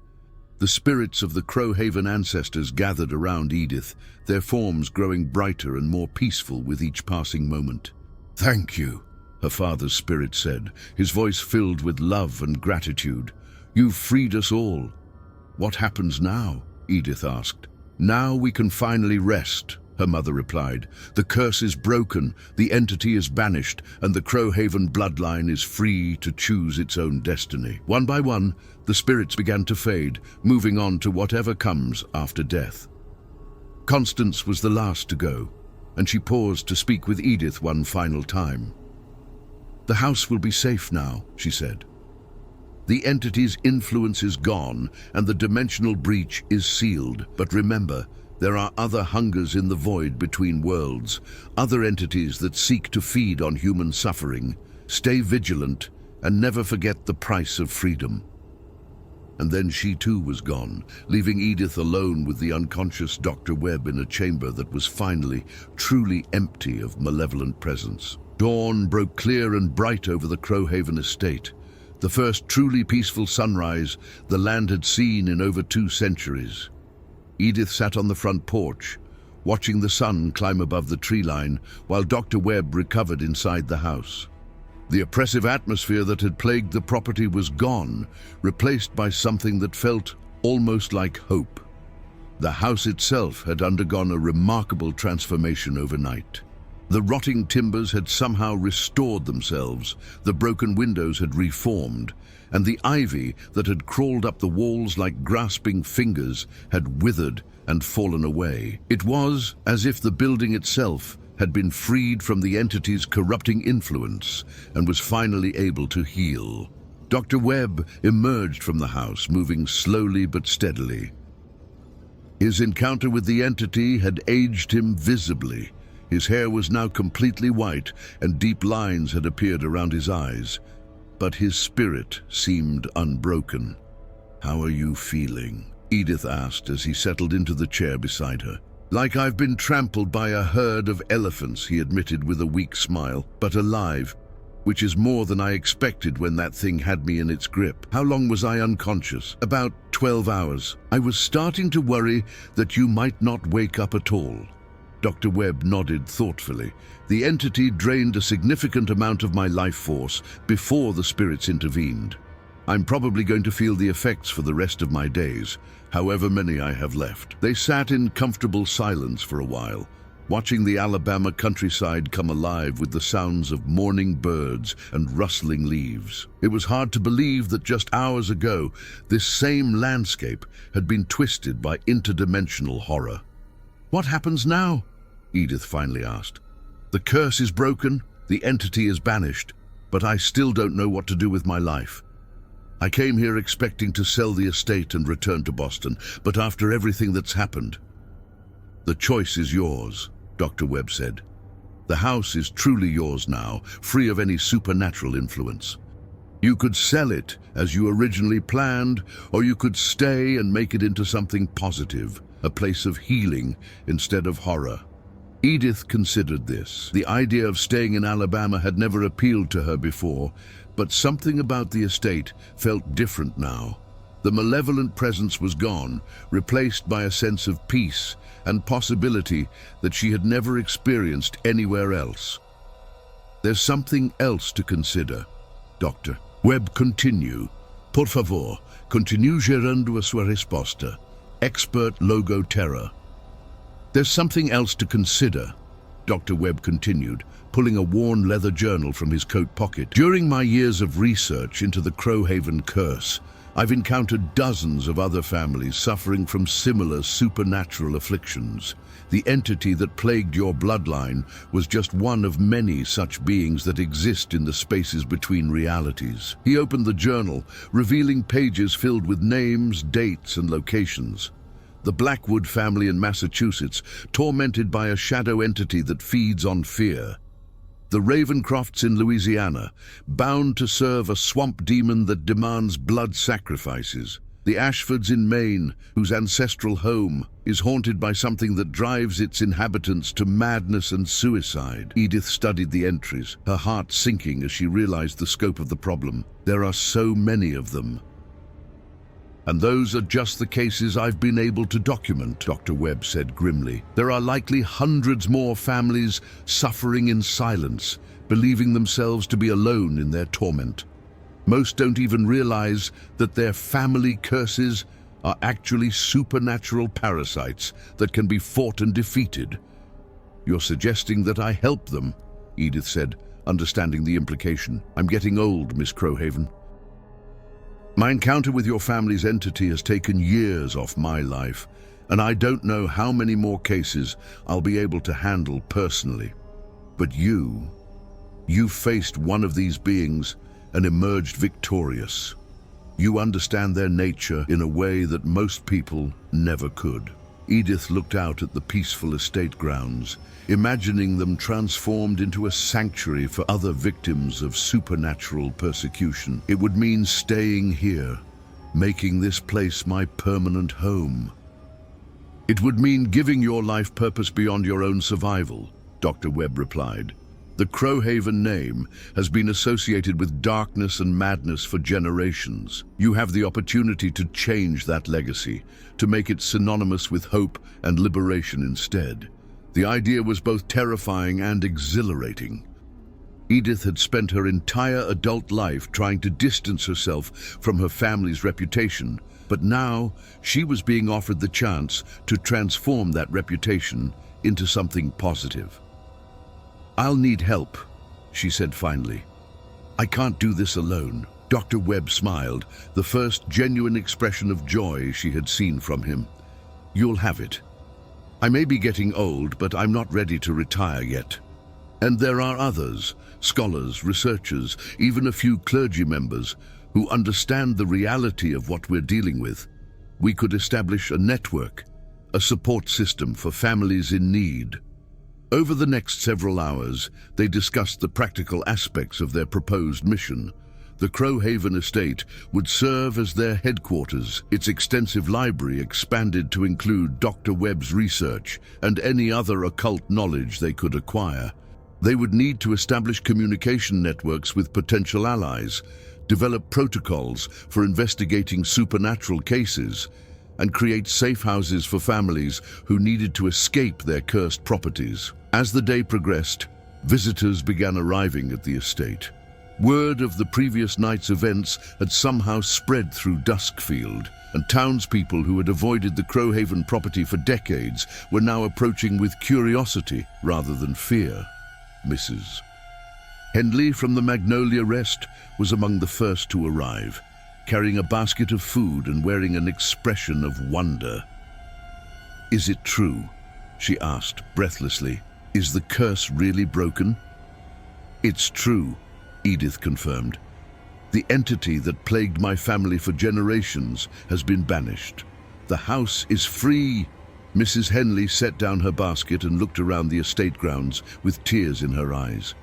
The spirits of the Crowhaven ancestors gathered around Edith, their forms growing brighter and more peaceful with each passing moment. "Thank you," her father's spirit said, his voice filled with love and gratitude. "You've freed us all." "What happens now?" Edith asked. "Now we can finally rest," her mother replied. "The curse is broken, the entity is banished, and the Crowhaven bloodline is free to choose its own destiny." One by one, the spirits began to fade, moving on to whatever comes after death. Constance was the last to go, and she paused to speak with Edith one final time. "The house will be safe now," she said. "The entity's influence is gone, and the dimensional breach is sealed. But remember, there are other hungers in the void between worlds, other entities that seek to feed on human suffering. Stay vigilant, and never forget the price of freedom." And then she too was gone, leaving Edith alone with the unconscious Dr. Webb in a chamber that was finally, truly empty of malevolent presence. Dawn broke clear and bright over the Crowhaven estate. The first truly peaceful sunrise the land had seen in over 2 centuries. Edith sat on the front porch, watching the sun climb above the tree line, while Dr. Webb recovered inside the house. The oppressive atmosphere that had plagued the property was gone, replaced by something that felt almost like hope. The house itself had undergone a remarkable transformation overnight. The rotting timbers had somehow restored themselves, the broken windows had reformed, and the ivy that had crawled up the walls like grasping fingers had withered and fallen away. It was as if the building itself had been freed from the entity's corrupting influence and was finally able to heal. Dr. Webb emerged from the house, moving slowly but steadily. His encounter with the entity had aged him visibly. His hair was now completely white, and deep lines had appeared around his eyes. But his spirit seemed unbroken. "How are you feeling?" Edith asked as he settled into the chair beside her. "Like I've been trampled by a herd of elephants," he admitted with a weak smile, "but alive, which is more than I expected when that thing had me in its grip." "How long was I unconscious?" "About 12 hours. I was starting to worry that you might not wake up at all." Dr. Webb nodded thoughtfully. "The entity drained a significant amount of my life force before the spirits intervened. I'm probably going to feel the effects for the rest of my days, however many I have left." They sat in comfortable silence for a while, watching the Alabama countryside come alive with the sounds of morning birds and rustling leaves. It was hard to believe that just hours ago, this same landscape had been twisted by interdimensional horror. "What happens now?" Edith finally asked. "The curse is broken, the entity is banished, but I still don't know what to do with my life. I came here expecting to sell the estate and return to Boston, but after everything that's happened..." "The choice is yours," Dr. Webb said. "The house is truly yours now, free of any supernatural influence. You could sell it as you originally planned, or you could stay and make it into something positive, a place of healing instead of horror." Edith considered this. The idea of staying in Alabama had never appealed to her before, but something about the estate felt different now. The malevolent presence was gone, replaced by a sense of peace and possibility that she had never experienced anywhere else. "There's something else to consider, Dr. Webb continue. Por favor, continue gerando a sua resposta. Expert logo terra." "There's something else to consider," Dr. Webb continued, pulling a worn leather journal from his coat pocket. "During my years of research into the Crowhaven curse, I've encountered dozens of other families suffering from similar supernatural afflictions. The entity that plagued your bloodline was just one of many such beings that exist in the spaces between realities." He opened the journal, revealing pages filled with names, dates, and locations. The Blackwood family in Massachusetts, tormented by a shadow entity that feeds on fear. The Ravencrofts in Louisiana, bound to serve a swamp demon that demands blood sacrifices. The Ashfords in Maine, whose ancestral home is haunted by something that drives its inhabitants to madness and suicide. Edith studied the entries, her heart sinking as she realized the scope of the problem. There are so many of them. "And those are just the cases I've been able to document," Dr. Webb said grimly. "There are likely hundreds more families suffering in silence, believing themselves to be alone in their torment. Most don't even realize that their family curses are actually supernatural parasites that can be fought and defeated." "You're suggesting that I help them," Edith said, understanding the implication. "I'm getting old, Miss Crowhaven. My encounter with your family's entity has taken years off my life, and I don't know how many more cases I'll be able to handle personally. But you faced one of these beings and emerged victorious. You understand their nature in a way that most people never could." Edith looked out at the peaceful estate grounds, imagining them transformed into a sanctuary for other victims of supernatural persecution. "It would mean staying here, making this place my permanent home. It would mean giving your life purpose beyond your own survival," Dr. Webb replied. "The Crowhaven name has been associated with darkness and madness for generations. You have the opportunity to change that legacy, to make it synonymous with hope and liberation instead." The idea was both terrifying and exhilarating. Edith had spent her entire adult life trying to distance herself from her family's reputation, but now she was being offered the chance to transform that reputation into something positive. "I'll need help," she said finally. "I can't do this alone." Dr. Webb smiled, the first genuine expression of joy she had seen from him. "You'll have it. I may be getting old, but I'm not ready to retire yet. And there are others, scholars, researchers, even a few clergy members, who understand the reality of what we're dealing with. We could establish a network, a support system for families in need. Over the next several hours, they discussed the practical aspects of their proposed mission. The Crowhaven estate would serve as their headquarters, its extensive library expanded to include Dr. Webb's research and any other occult knowledge they could acquire. They would need to establish communication networks with potential allies, develop protocols for investigating supernatural cases, and create safe houses for families who needed to escape their cursed properties. As the day progressed, visitors began arriving at the estate. Word of the previous night's events had somehow spread through Duskfield, and townspeople who had avoided the Crowhaven property for decades were now approaching with curiosity rather than fear. Mrs. Henley from the Magnolia Rest was among the first to arrive, carrying a basket of food and wearing an expression of wonder. "Is it true?" she asked breathlessly. "Is the curse really broken?" "It's true," Edith confirmed. "The entity that plagued my family for generations has been banished. The house is free." Mrs. Henley set down her basket and looked around the estate grounds with tears in her eyes.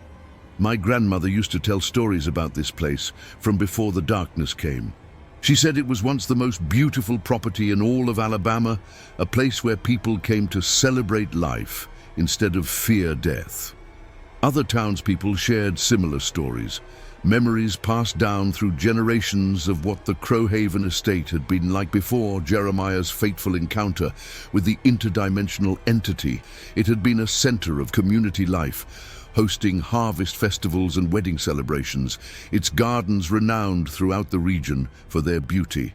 "My grandmother used to tell stories about this place from before the darkness came. She said it was once the most beautiful property in all of Alabama, a place where people came to celebrate life instead of fear death." Other townspeople shared similar stories, memories passed down through generations of what the Crowhaven estate had been like before Jeremiah's fateful encounter with the interdimensional entity. It had been a center of community life, hosting harvest festivals and wedding celebrations, its gardens renowned throughout the region for their beauty.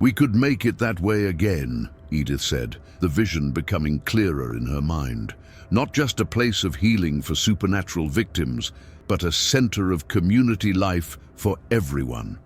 "We could make it that way again," Edith said, the vision becoming clearer in her mind. "Not just a place of healing for supernatural victims, but a center of community life for everyone."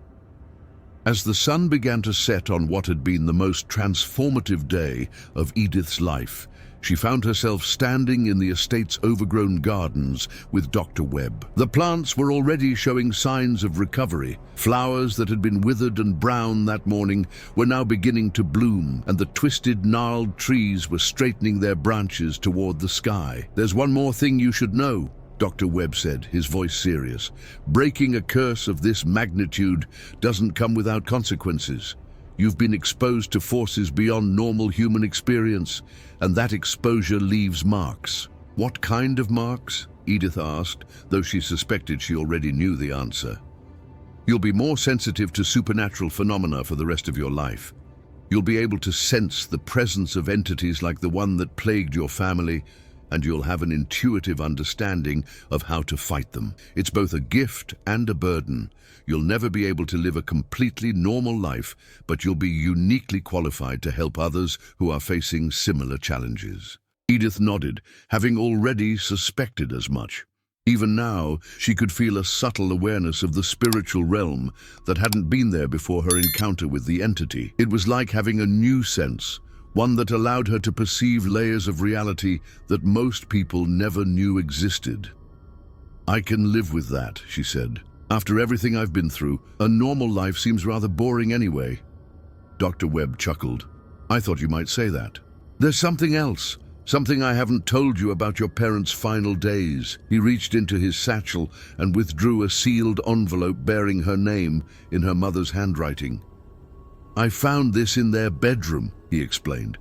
As the sun began to set on what had been the most transformative day of Edith's life, she found herself standing in the estate's overgrown gardens with Dr. Webb. The plants were already showing signs of recovery. Flowers that had been withered and brown that morning were now beginning to bloom, and the twisted, gnarled trees were straightening their branches toward the sky. "There's one more thing you should know," Dr. Webb said, his voice serious. "Breaking a curse of this magnitude doesn't come without consequences. You've been exposed to forces beyond normal human experience, and that exposure leaves marks." "What kind of marks?" Edith asked, though she suspected she already knew the answer. "You'll be more sensitive to supernatural phenomena for the rest of your life. You'll be able to sense the presence of entities like the one that plagued your family, and you'll have an intuitive understanding of how to fight them. It's both a gift and a burden. You'll never be able to live a completely normal life, but you'll be uniquely qualified to help others who are facing similar challenges." Edith nodded, having already suspected as much. Even now, she could feel a subtle awareness of the spiritual realm that hadn't been there before her encounter with the entity. It was like having a new sense, one that allowed her to perceive layers of reality that most people never knew existed. "I can live with that," she said. "After everything I've been through, a normal life seems rather boring anyway." Dr. Webb chuckled. "I thought you might say that. There's something else, something I haven't told you about your parents' final days." He reached into his satchel and withdrew a sealed envelope bearing her name in her mother's handwriting. "I found this in their bedroom," he explained.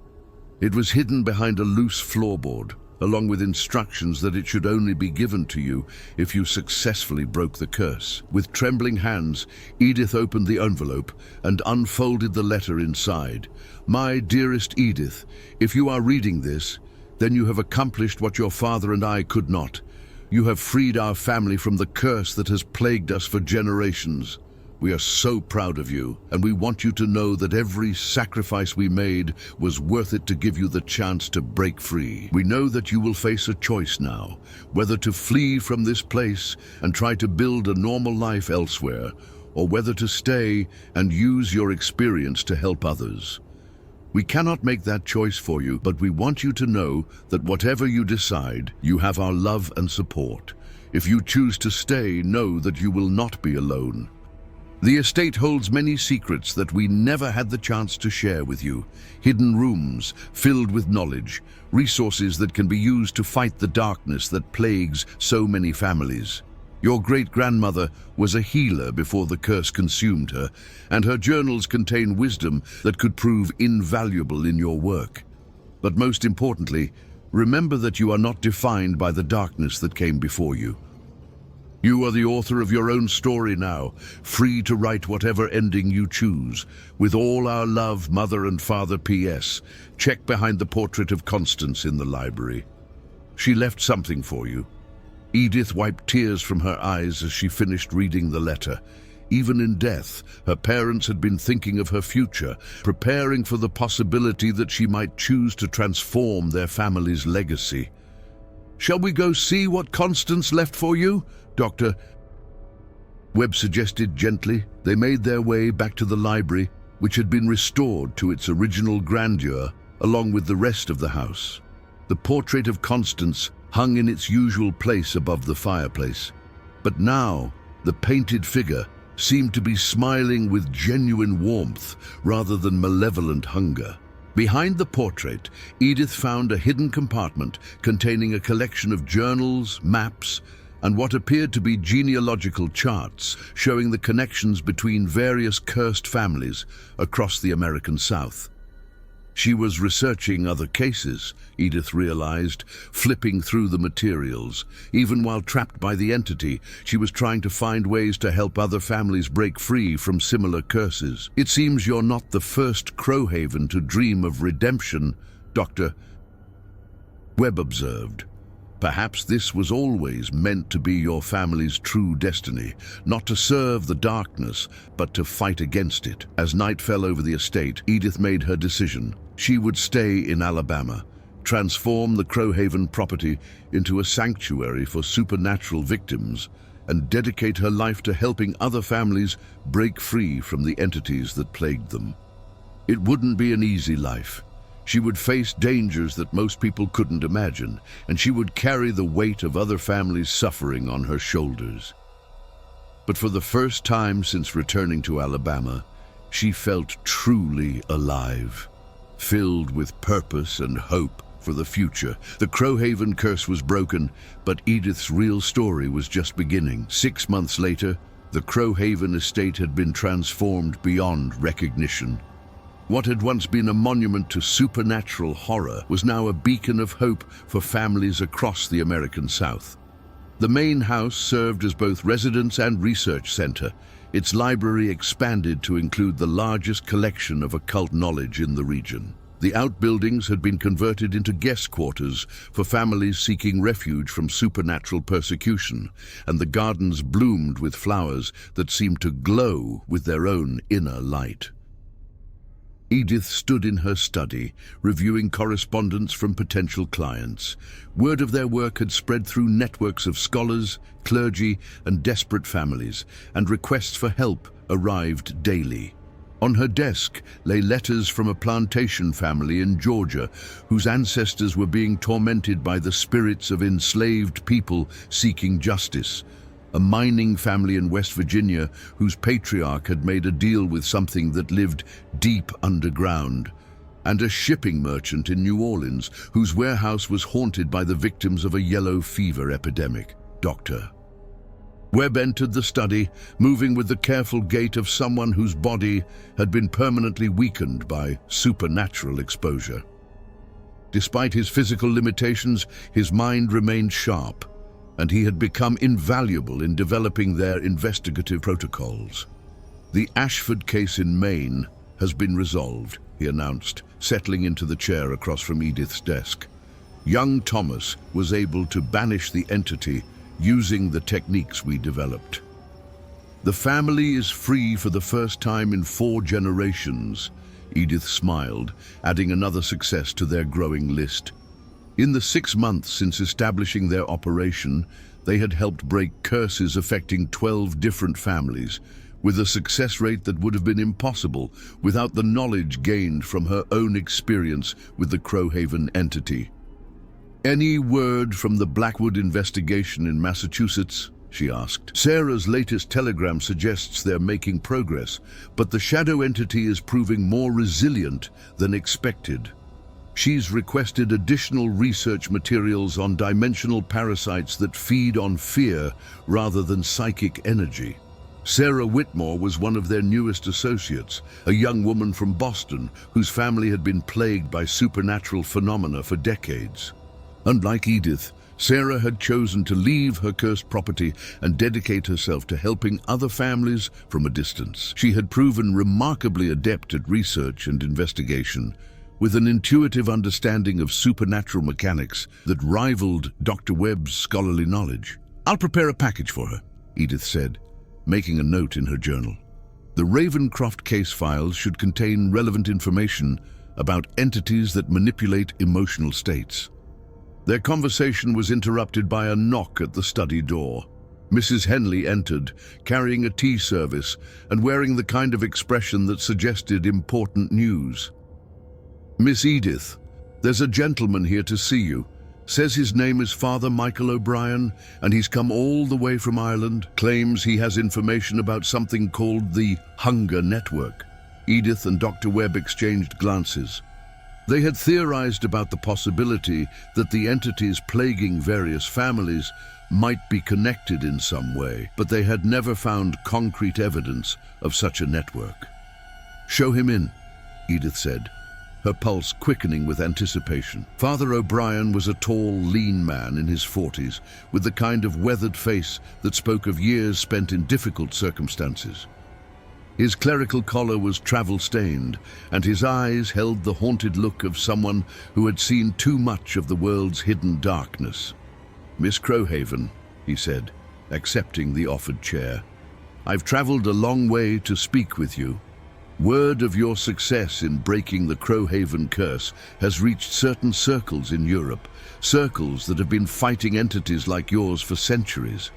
"It was hidden behind a loose floorboard, along with instructions that it should only be given to you if you successfully broke the curse." With trembling hands, Edith opened the envelope and unfolded the letter inside. "My dearest Edith, if you are reading this, then you have accomplished what your father and I could not. You have freed our family from the curse that has plagued us for generations. We are so proud of you, and we want you to know that every sacrifice we made was worth it to give you the chance to break free. We know that you will face a choice now, whether to flee from this place and try to build a normal life elsewhere, or whether to stay and use your experience to help others. We cannot make that choice for you, but we want you to know that whatever you decide, you have our love and support. If you choose to stay, know that you will not be alone. The estate holds many secrets that we never had the chance to share with you. Hidden rooms filled with knowledge, resources that can be used to fight the darkness that plagues so many families. Your great-grandmother was a healer before the curse consumed her, and her journals contain wisdom that could prove invaluable in your work. But most importantly, remember that you are not defined by the darkness that came before you. You are the author of your own story now, free to write whatever ending you choose. With all our love, Mother and Father. P.S. Check behind the portrait of Constance in the library. She left something for you. Edith wiped tears from her eyes as she finished reading the letter. Even in death, her parents had been thinking of her future, preparing for the possibility that she might choose to transform their family's legacy. "Shall we go see what Constance left for you?" Dr. Webb suggested gently. They made their way back to the library, which had been restored to its original grandeur, along with the rest of the house. The portrait of Constance hung in its usual place above the fireplace. But now, the painted figure seemed to be smiling with genuine warmth rather than malevolent hunger. Behind the portrait, Edith found a hidden compartment containing a collection of journals, maps, and what appeared to be genealogical charts showing the connections between various cursed families across the American South. She was researching other cases, Edith realized, flipping through the materials. Even while trapped by the entity, she was trying to find ways to help other families break free from similar curses. "It seems you're not the first Crowhaven to dream of redemption," Dr. Webb observed. "Perhaps this was always meant to be your family's true destiny, not to serve the darkness, but to fight against it." As night fell over the estate, Edith made her decision. She would stay in Alabama, transform the Crowhaven property into a sanctuary for supernatural victims, and dedicate her life to helping other families break free from the entities that plagued them. It wouldn't be an easy life. She would face dangers that most people couldn't imagine, and she would carry the weight of other families' suffering on her shoulders. But for the first time since returning to Alabama, she felt truly alive, filled with purpose and hope for the future. The Crowhaven curse was broken, but Edith's real story was just beginning. 6 months later, the Crowhaven estate had been transformed beyond recognition. What had once been a monument to supernatural horror was now a beacon of hope for families across the American South. The main house served as both residence and research center. Its library expanded to include the largest collection of occult knowledge in the region. The outbuildings had been converted into guest quarters for families seeking refuge from supernatural persecution, and the gardens bloomed with flowers that seemed to glow with their own inner light. Edith stood in her study, reviewing correspondence from potential clients. Word of their work had spread through networks of scholars, clergy, and desperate families, and requests for help arrived daily. On her desk lay letters from a plantation family in Georgia whose ancestors were being tormented by the spirits of enslaved people seeking justice, a mining family in West Virginia whose patriarch had made a deal with something that lived deep underground, and a shipping merchant in New Orleans whose warehouse was haunted by the victims of a yellow fever epidemic. Dr. Webb entered the study, moving with the careful gait of someone whose body had been permanently weakened by supernatural exposure. Despite his physical limitations, his mind remained sharp, and he had become invaluable in developing their investigative protocols. "The Ashford case in Maine has been resolved," he announced, settling into the chair across from Edith's desk. "Young Thomas was able to banish the entity using the techniques we developed. The family is free for the first time in 4 generations," Edith smiled, adding another success to their growing list. In the 6 months since establishing their operation, they had helped break curses affecting 12 different families, with a success rate that would have been impossible without the knowledge gained from her own experience with the Crowhaven entity. "Any word from the Blackwood investigation in Massachusetts?" she asked. Sarah's latest telegram suggests they're making progress, but the shadow entity is proving more resilient than expected. She's requested additional research materials on dimensional parasites that feed on fear rather than psychic energy. Sarah Whitmore was one of their newest associates, a young woman from Boston whose family had been plagued by supernatural phenomena for decades. Unlike Edith, Sarah had chosen to leave her cursed property and dedicate herself to helping other families from a distance. She had proven remarkably adept at research and investigation, with an intuitive understanding of supernatural mechanics that rivaled Dr. Webb's scholarly knowledge. "I'll prepare a package for her," Edith said, making a note in her journal. The Ravencroft case files should contain relevant information about entities that manipulate emotional states. Their conversation was interrupted by a knock at the study door. Mrs. Henley entered, carrying a tea service and wearing the kind of expression that suggested important news. "Miss Edith, there's a gentleman here to see you. Says his name is Father Michael O'Brien, and he's come all the way from Ireland. Claims he has information about something called the Hunger Network." Edith and Dr. Webb exchanged glances. They had theorized about the possibility that the entities plaguing various families might be connected in some way, but they had never found concrete evidence of such a network. "Show him in," Edith said, her pulse quickening with anticipation. Father O'Brien was a tall, lean man in his 40s, with the kind of weathered face that spoke of years spent in difficult circumstances. His clerical collar was travel-stained, and his eyes held the haunted look of someone who had seen too much of the world's hidden darkness. "Miss Crowhaven," he said, accepting the offered chair, "I've traveled a long way to speak with you. Word of your success in breaking the Crowhaven curse has reached certain circles in Europe, circles that have been fighting entities like yours for centuries."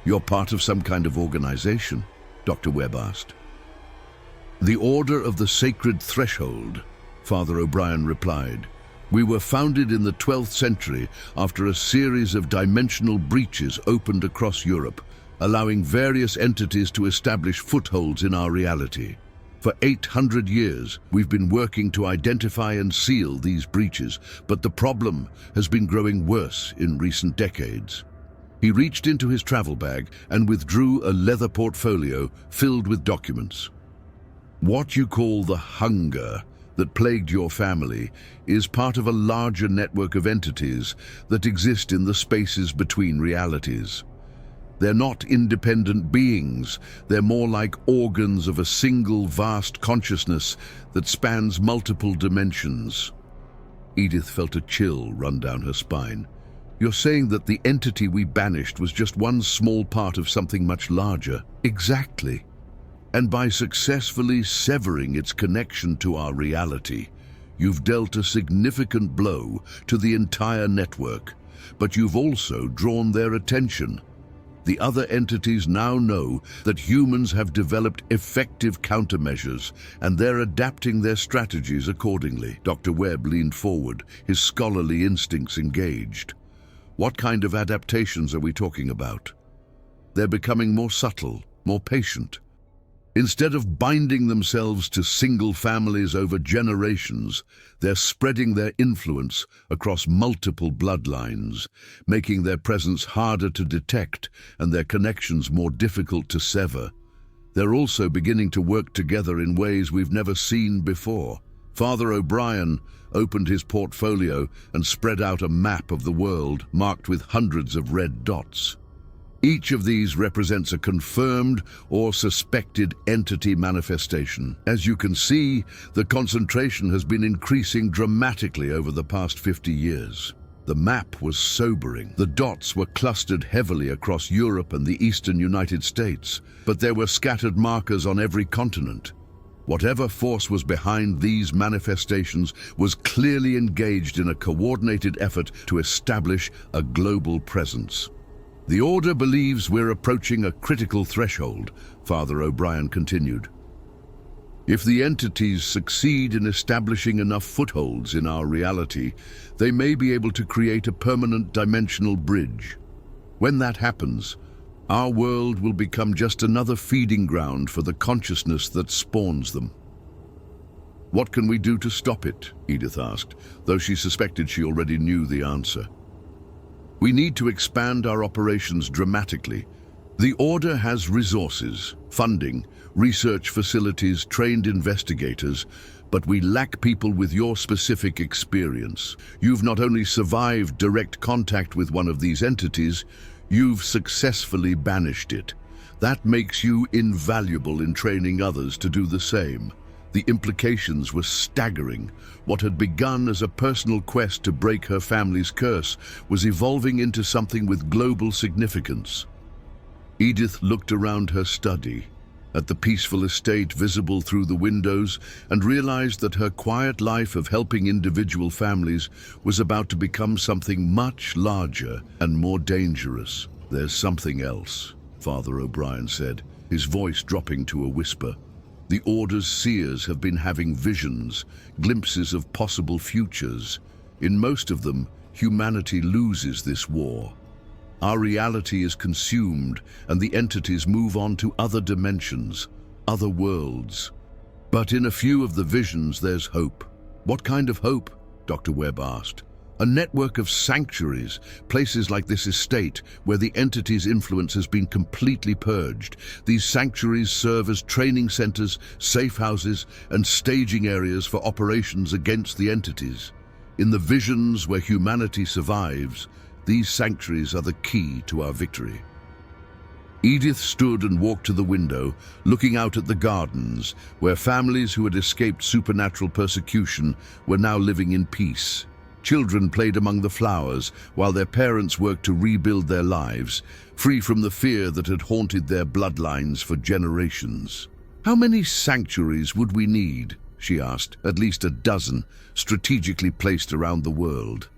"You're part of some kind of organization?" Dr. Webb asked. "The Order of the Sacred Threshold," Father O'Brien replied. "We were founded in the 12th century after a series of dimensional breaches opened across Europe, allowing various entities to establish footholds in our reality. For 800 years, we've been working to identify and seal these breaches, but the problem has been growing worse in recent decades." He reached into his travel bag and withdrew a leather portfolio filled with documents. "What you call the hunger that plagued your family is part of a larger network of entities that exist in the spaces between realities. They're not independent beings, they're more like organs of a single vast consciousness that spans multiple dimensions." Edith felt a chill run down her spine. "You're saying that the entity we banished was just one small part of something much larger?" "Exactly. And by successfully severing its connection to our reality, you've dealt a significant blow to the entire network, but you've also drawn their attention. The other entities now know that humans have developed effective countermeasures, and they're adapting their strategies accordingly." Dr. Webb leaned forward, his scholarly instincts engaged. "What kind of adaptations are we talking about?" "They're becoming more subtle, more patient. Instead of binding themselves to single families over generations, they're spreading their influence across multiple bloodlines, making their presence harder to detect and their connections more difficult to sever. They're also beginning to work together in ways we've never seen before." Father O'Brien opened his portfolio and spread out a map of the world marked with hundreds of red dots. Each of these represents a confirmed or suspected entity manifestation. As you can see, the concentration has been increasing dramatically over the past 50 years. The map was sobering. The dots were clustered heavily across Europe and the eastern United States, but there were scattered markers on every continent. Whatever force was behind these manifestations was clearly engaged in a coordinated effort to establish a global presence. "The Order believes we're approaching a critical threshold," Father O'Brien continued. "If the entities succeed in establishing enough footholds in our reality, they may be able to create a permanent dimensional bridge. When that happens, our world will become just another feeding ground for the consciousness that spawns them. What can we do to stop it? Edith asked, though she suspected she already knew the answer. We need to expand our operations dramatically. The Order has resources, funding, research facilities, trained investigators, but we lack people with your specific experience. You've not only survived direct contact with one of these entities, you've successfully banished it. That makes you invaluable in training others to do the same. The implications were staggering. What had begun as a personal quest to break her family's curse was evolving into something with global significance. Edith looked around her study, at the peaceful estate visible through the windows, and realized that her quiet life of helping individual families was about to become something much larger and more dangerous. "There's something else," Father O'Brien said, his voice dropping to a whisper. "The Order's seers have been having visions, glimpses of possible futures. In most of them, humanity loses this war. Our reality is consumed, and the entities move on to other dimensions, other worlds. But in a few of the visions, there's hope." "What kind of hope?" Dr. Webb asked. "A network of sanctuaries, places like this estate, where the entity's influence has been completely purged. These sanctuaries serve as training centers, safe houses, and staging areas for operations against the entities. In the visions where humanity survives, these sanctuaries are the key to our victory." Edith stood and walked to the window, looking out at the gardens, where families who had escaped supernatural persecution were now living in peace. Children played among the flowers, while their parents worked to rebuild their lives, free from the fear that had haunted their bloodlines for generations. "How many sanctuaries would we need?" she asked. "At least a dozen, strategically placed around the world.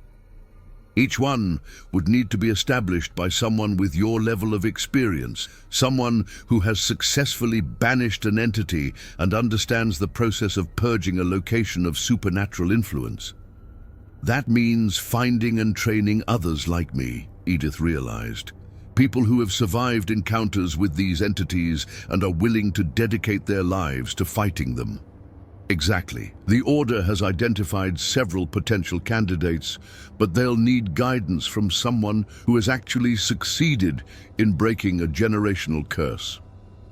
Each one would need to be established by someone with your level of experience, someone who has successfully banished an entity and understands the process of purging a location of supernatural influence." "That means finding and training others like me," Edith realized. "People who have survived encounters with these entities and are willing to dedicate their lives to fighting them." "Exactly. The Order has identified several potential candidates, but they'll need guidance from someone who has actually succeeded in breaking a generational curse."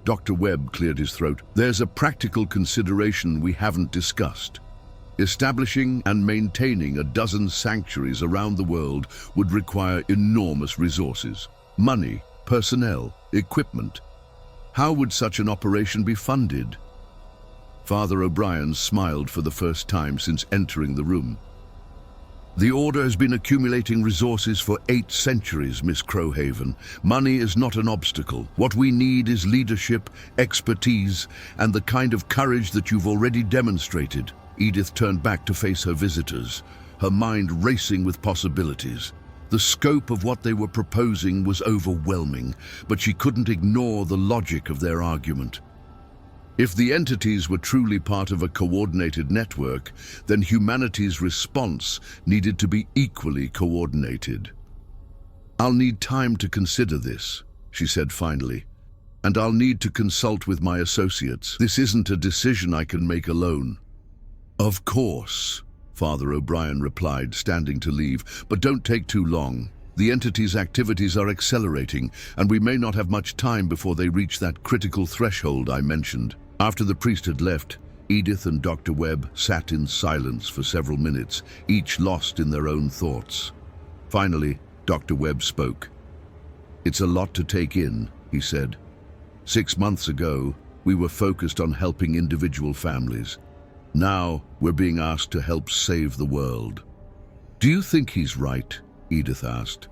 Dr. Webb cleared his throat. "There's a practical consideration we haven't discussed. Establishing and maintaining a dozen sanctuaries around the world would require enormous resources. Money, personnel, equipment. How would such an operation be funded?" Father O'Brien smiled for the first time since entering the room. "The Order has been accumulating resources for 8 centuries, Miss Crowhaven. Money is not an obstacle. What we need is leadership, expertise, and the kind of courage that you've already demonstrated." Edith turned back to face her visitors, her mind racing with possibilities. The scope of what they were proposing was overwhelming, but she couldn't ignore the logic of their argument. If the entities were truly part of a coordinated network, then humanity's response needed to be equally coordinated. "I'll need time to consider this," she said finally, "and I'll need to consult with my associates. This isn't a decision I can make alone." "Of course," Father O'Brien replied, standing to leave, "but don't take too long. The entity's activities are accelerating, and we may not have much time before they reach that critical threshold I mentioned." After the priest had left, Edith and Dr. Webb sat in silence for several minutes, each lost in their own thoughts. Finally, Dr. Webb spoke. "It's a lot to take in," he said. 6 months ago, we were focused on helping individual families. Now, we're being asked to help save the world." "Do you think he's right?" Edith asked.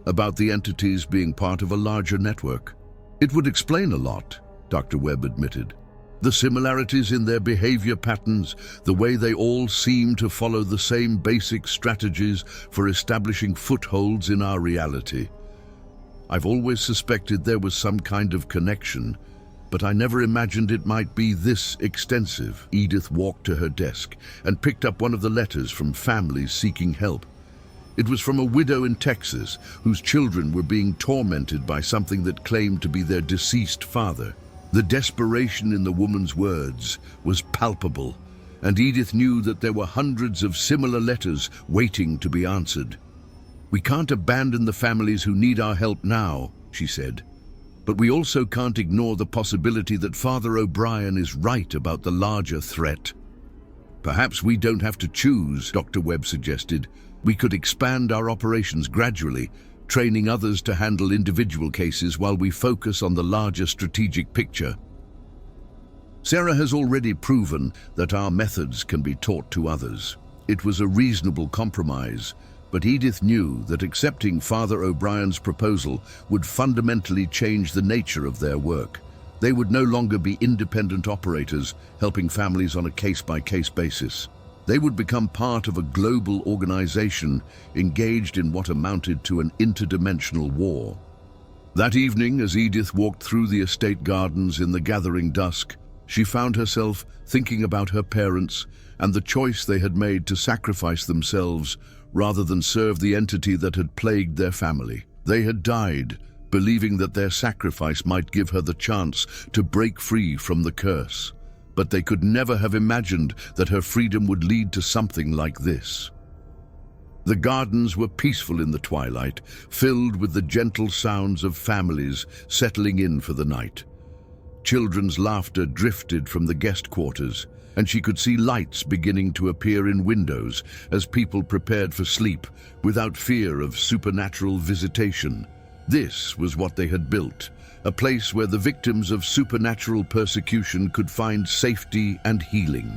"About the entities being part of a larger network?" "It would explain a lot," Dr. Webb admitted. "The similarities in their behavior patterns, the way they all seem to follow the same basic strategies for establishing footholds in our reality. I've always suspected there was some kind of connection, but I never imagined it might be this extensive." Edith walked to her desk and picked up one of the letters from families seeking help. It was from a widow in Texas whose children were being tormented by something that claimed to be their deceased father. The desperation in the woman's words was palpable, and Edith knew that there were hundreds of similar letters waiting to be answered. "We can't abandon the families who need our help now," she said. "But we also can't ignore the possibility that Father O'Brien is right about the larger threat." "Perhaps we don't have to choose," Dr. Webb suggested. "We could expand our operations gradually, training others to handle individual cases while we focus on the larger strategic picture." Sarah has already proven that our methods can be taught to others. It was a reasonable compromise, but Edith knew that accepting Father O'Brien's proposal would fundamentally change the nature of their work. They would no longer be independent operators helping families on a case-by-case basis. They would become part of a global organization engaged in what amounted to an interdimensional war. That evening, as Edith walked through the estate gardens in the gathering dusk, she found herself thinking about her parents and the choice they had made to sacrifice themselves rather than serve the entity that had plagued their family. They had died, believing that their sacrifice might give her the chance to break free from the curse. But they could never have imagined that her freedom would lead to something like this. The gardens were peaceful in the twilight, filled with the gentle sounds of families settling in for the night. Children's laughter drifted from the guest quarters, and she could see lights beginning to appear in windows as people prepared for sleep without fear of supernatural visitation. This was what they had built, a place where the victims of supernatural persecution could find safety and healing.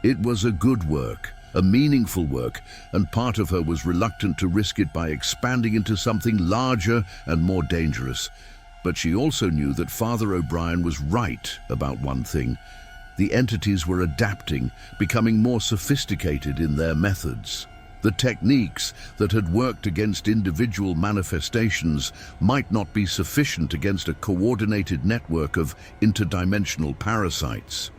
It was a good work, a meaningful work, and part of her was reluctant to risk it by expanding into something larger and more dangerous. But she also knew that Father O'Brien was right about one thing. The entities were adapting, becoming more sophisticated in their methods. The techniques that had worked against individual manifestations might not be sufficient against a coordinated network of interdimensional parasites.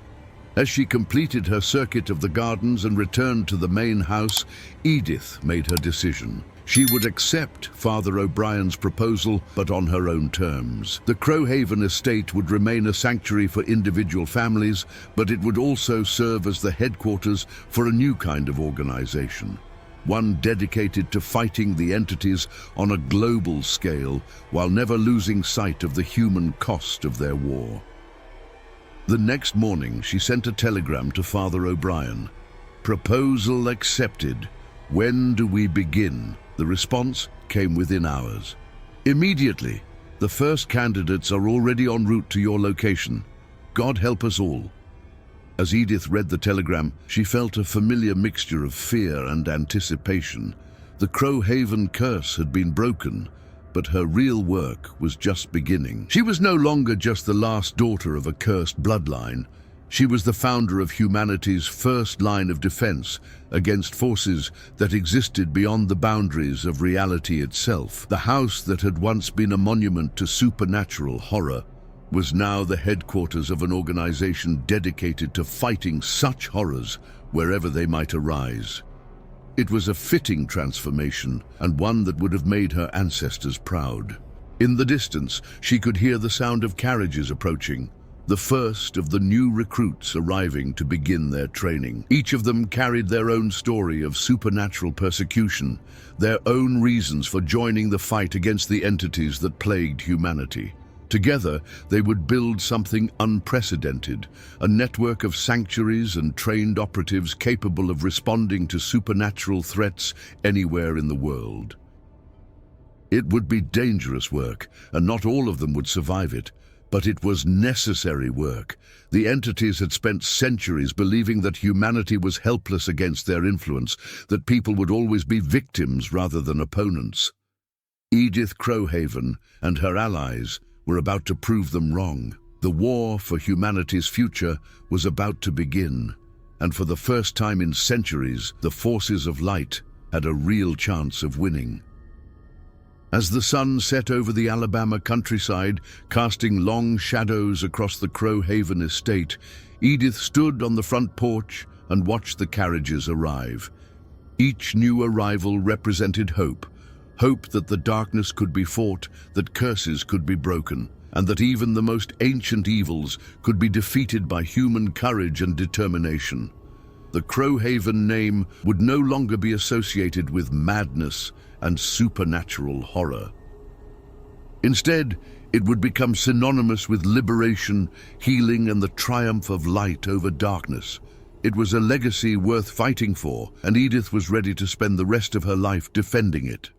As she completed her circuit of the gardens and returned to the main house, Edith made her decision. She would accept Father O'Brien's proposal, but on her own terms. The Crowhaven estate would remain a sanctuary for individual families, but it would also serve as the headquarters for a new kind of organization. One dedicated to fighting the entities on a global scale while never losing sight of the human cost of their war. The next morning, she sent a telegram to Father O'Brien. "Proposal accepted. When do we begin?" The response came within hours. "Immediately. The first candidates are already en route to your location. God help us all." As Edith read the telegram, she felt a familiar mixture of fear and anticipation. The Crowhaven curse had been broken, but her real work was just beginning. She was no longer just the last daughter of a cursed bloodline. She was the founder of humanity's first line of defense against forces that existed beyond the boundaries of reality itself. The house that had once been a monument to supernatural horror was now the headquarters of an organization dedicated to fighting such horrors wherever they might arise. It was a fitting transformation, and one that would have made her ancestors proud. In the distance, she could hear the sound of carriages approaching, the first of the new recruits arriving to begin their training. Each of them carried their own story of supernatural persecution, their own reasons for joining the fight against the entities that plagued humanity. Together, they would build something unprecedented, a network of sanctuaries and trained operatives capable of responding to supernatural threats anywhere in the world. It would be dangerous work, and not all of them would survive it, but it was necessary work. The entities had spent centuries believing that humanity was helpless against their influence, that people would always be victims rather than opponents. Edith Crowhaven and her allies were about to prove them wrong. The war for humanity's future was about to begin, and for the first time in centuries, the forces of light had a real chance of winning. As the sun set over the Alabama countryside, casting long shadows across the Crowhaven estate, Edith stood on the front porch and watched the carriages arrive. Each new arrival represented hope. Hope that the darkness could be fought, that curses could be broken, and that even the most ancient evils could be defeated by human courage and determination. The Crowhaven name would no longer be associated with madness and supernatural horror. Instead, it would become synonymous with liberation, healing, and the triumph of light over darkness. It was a legacy worth fighting for, and Edith was ready to spend the rest of her life defending it.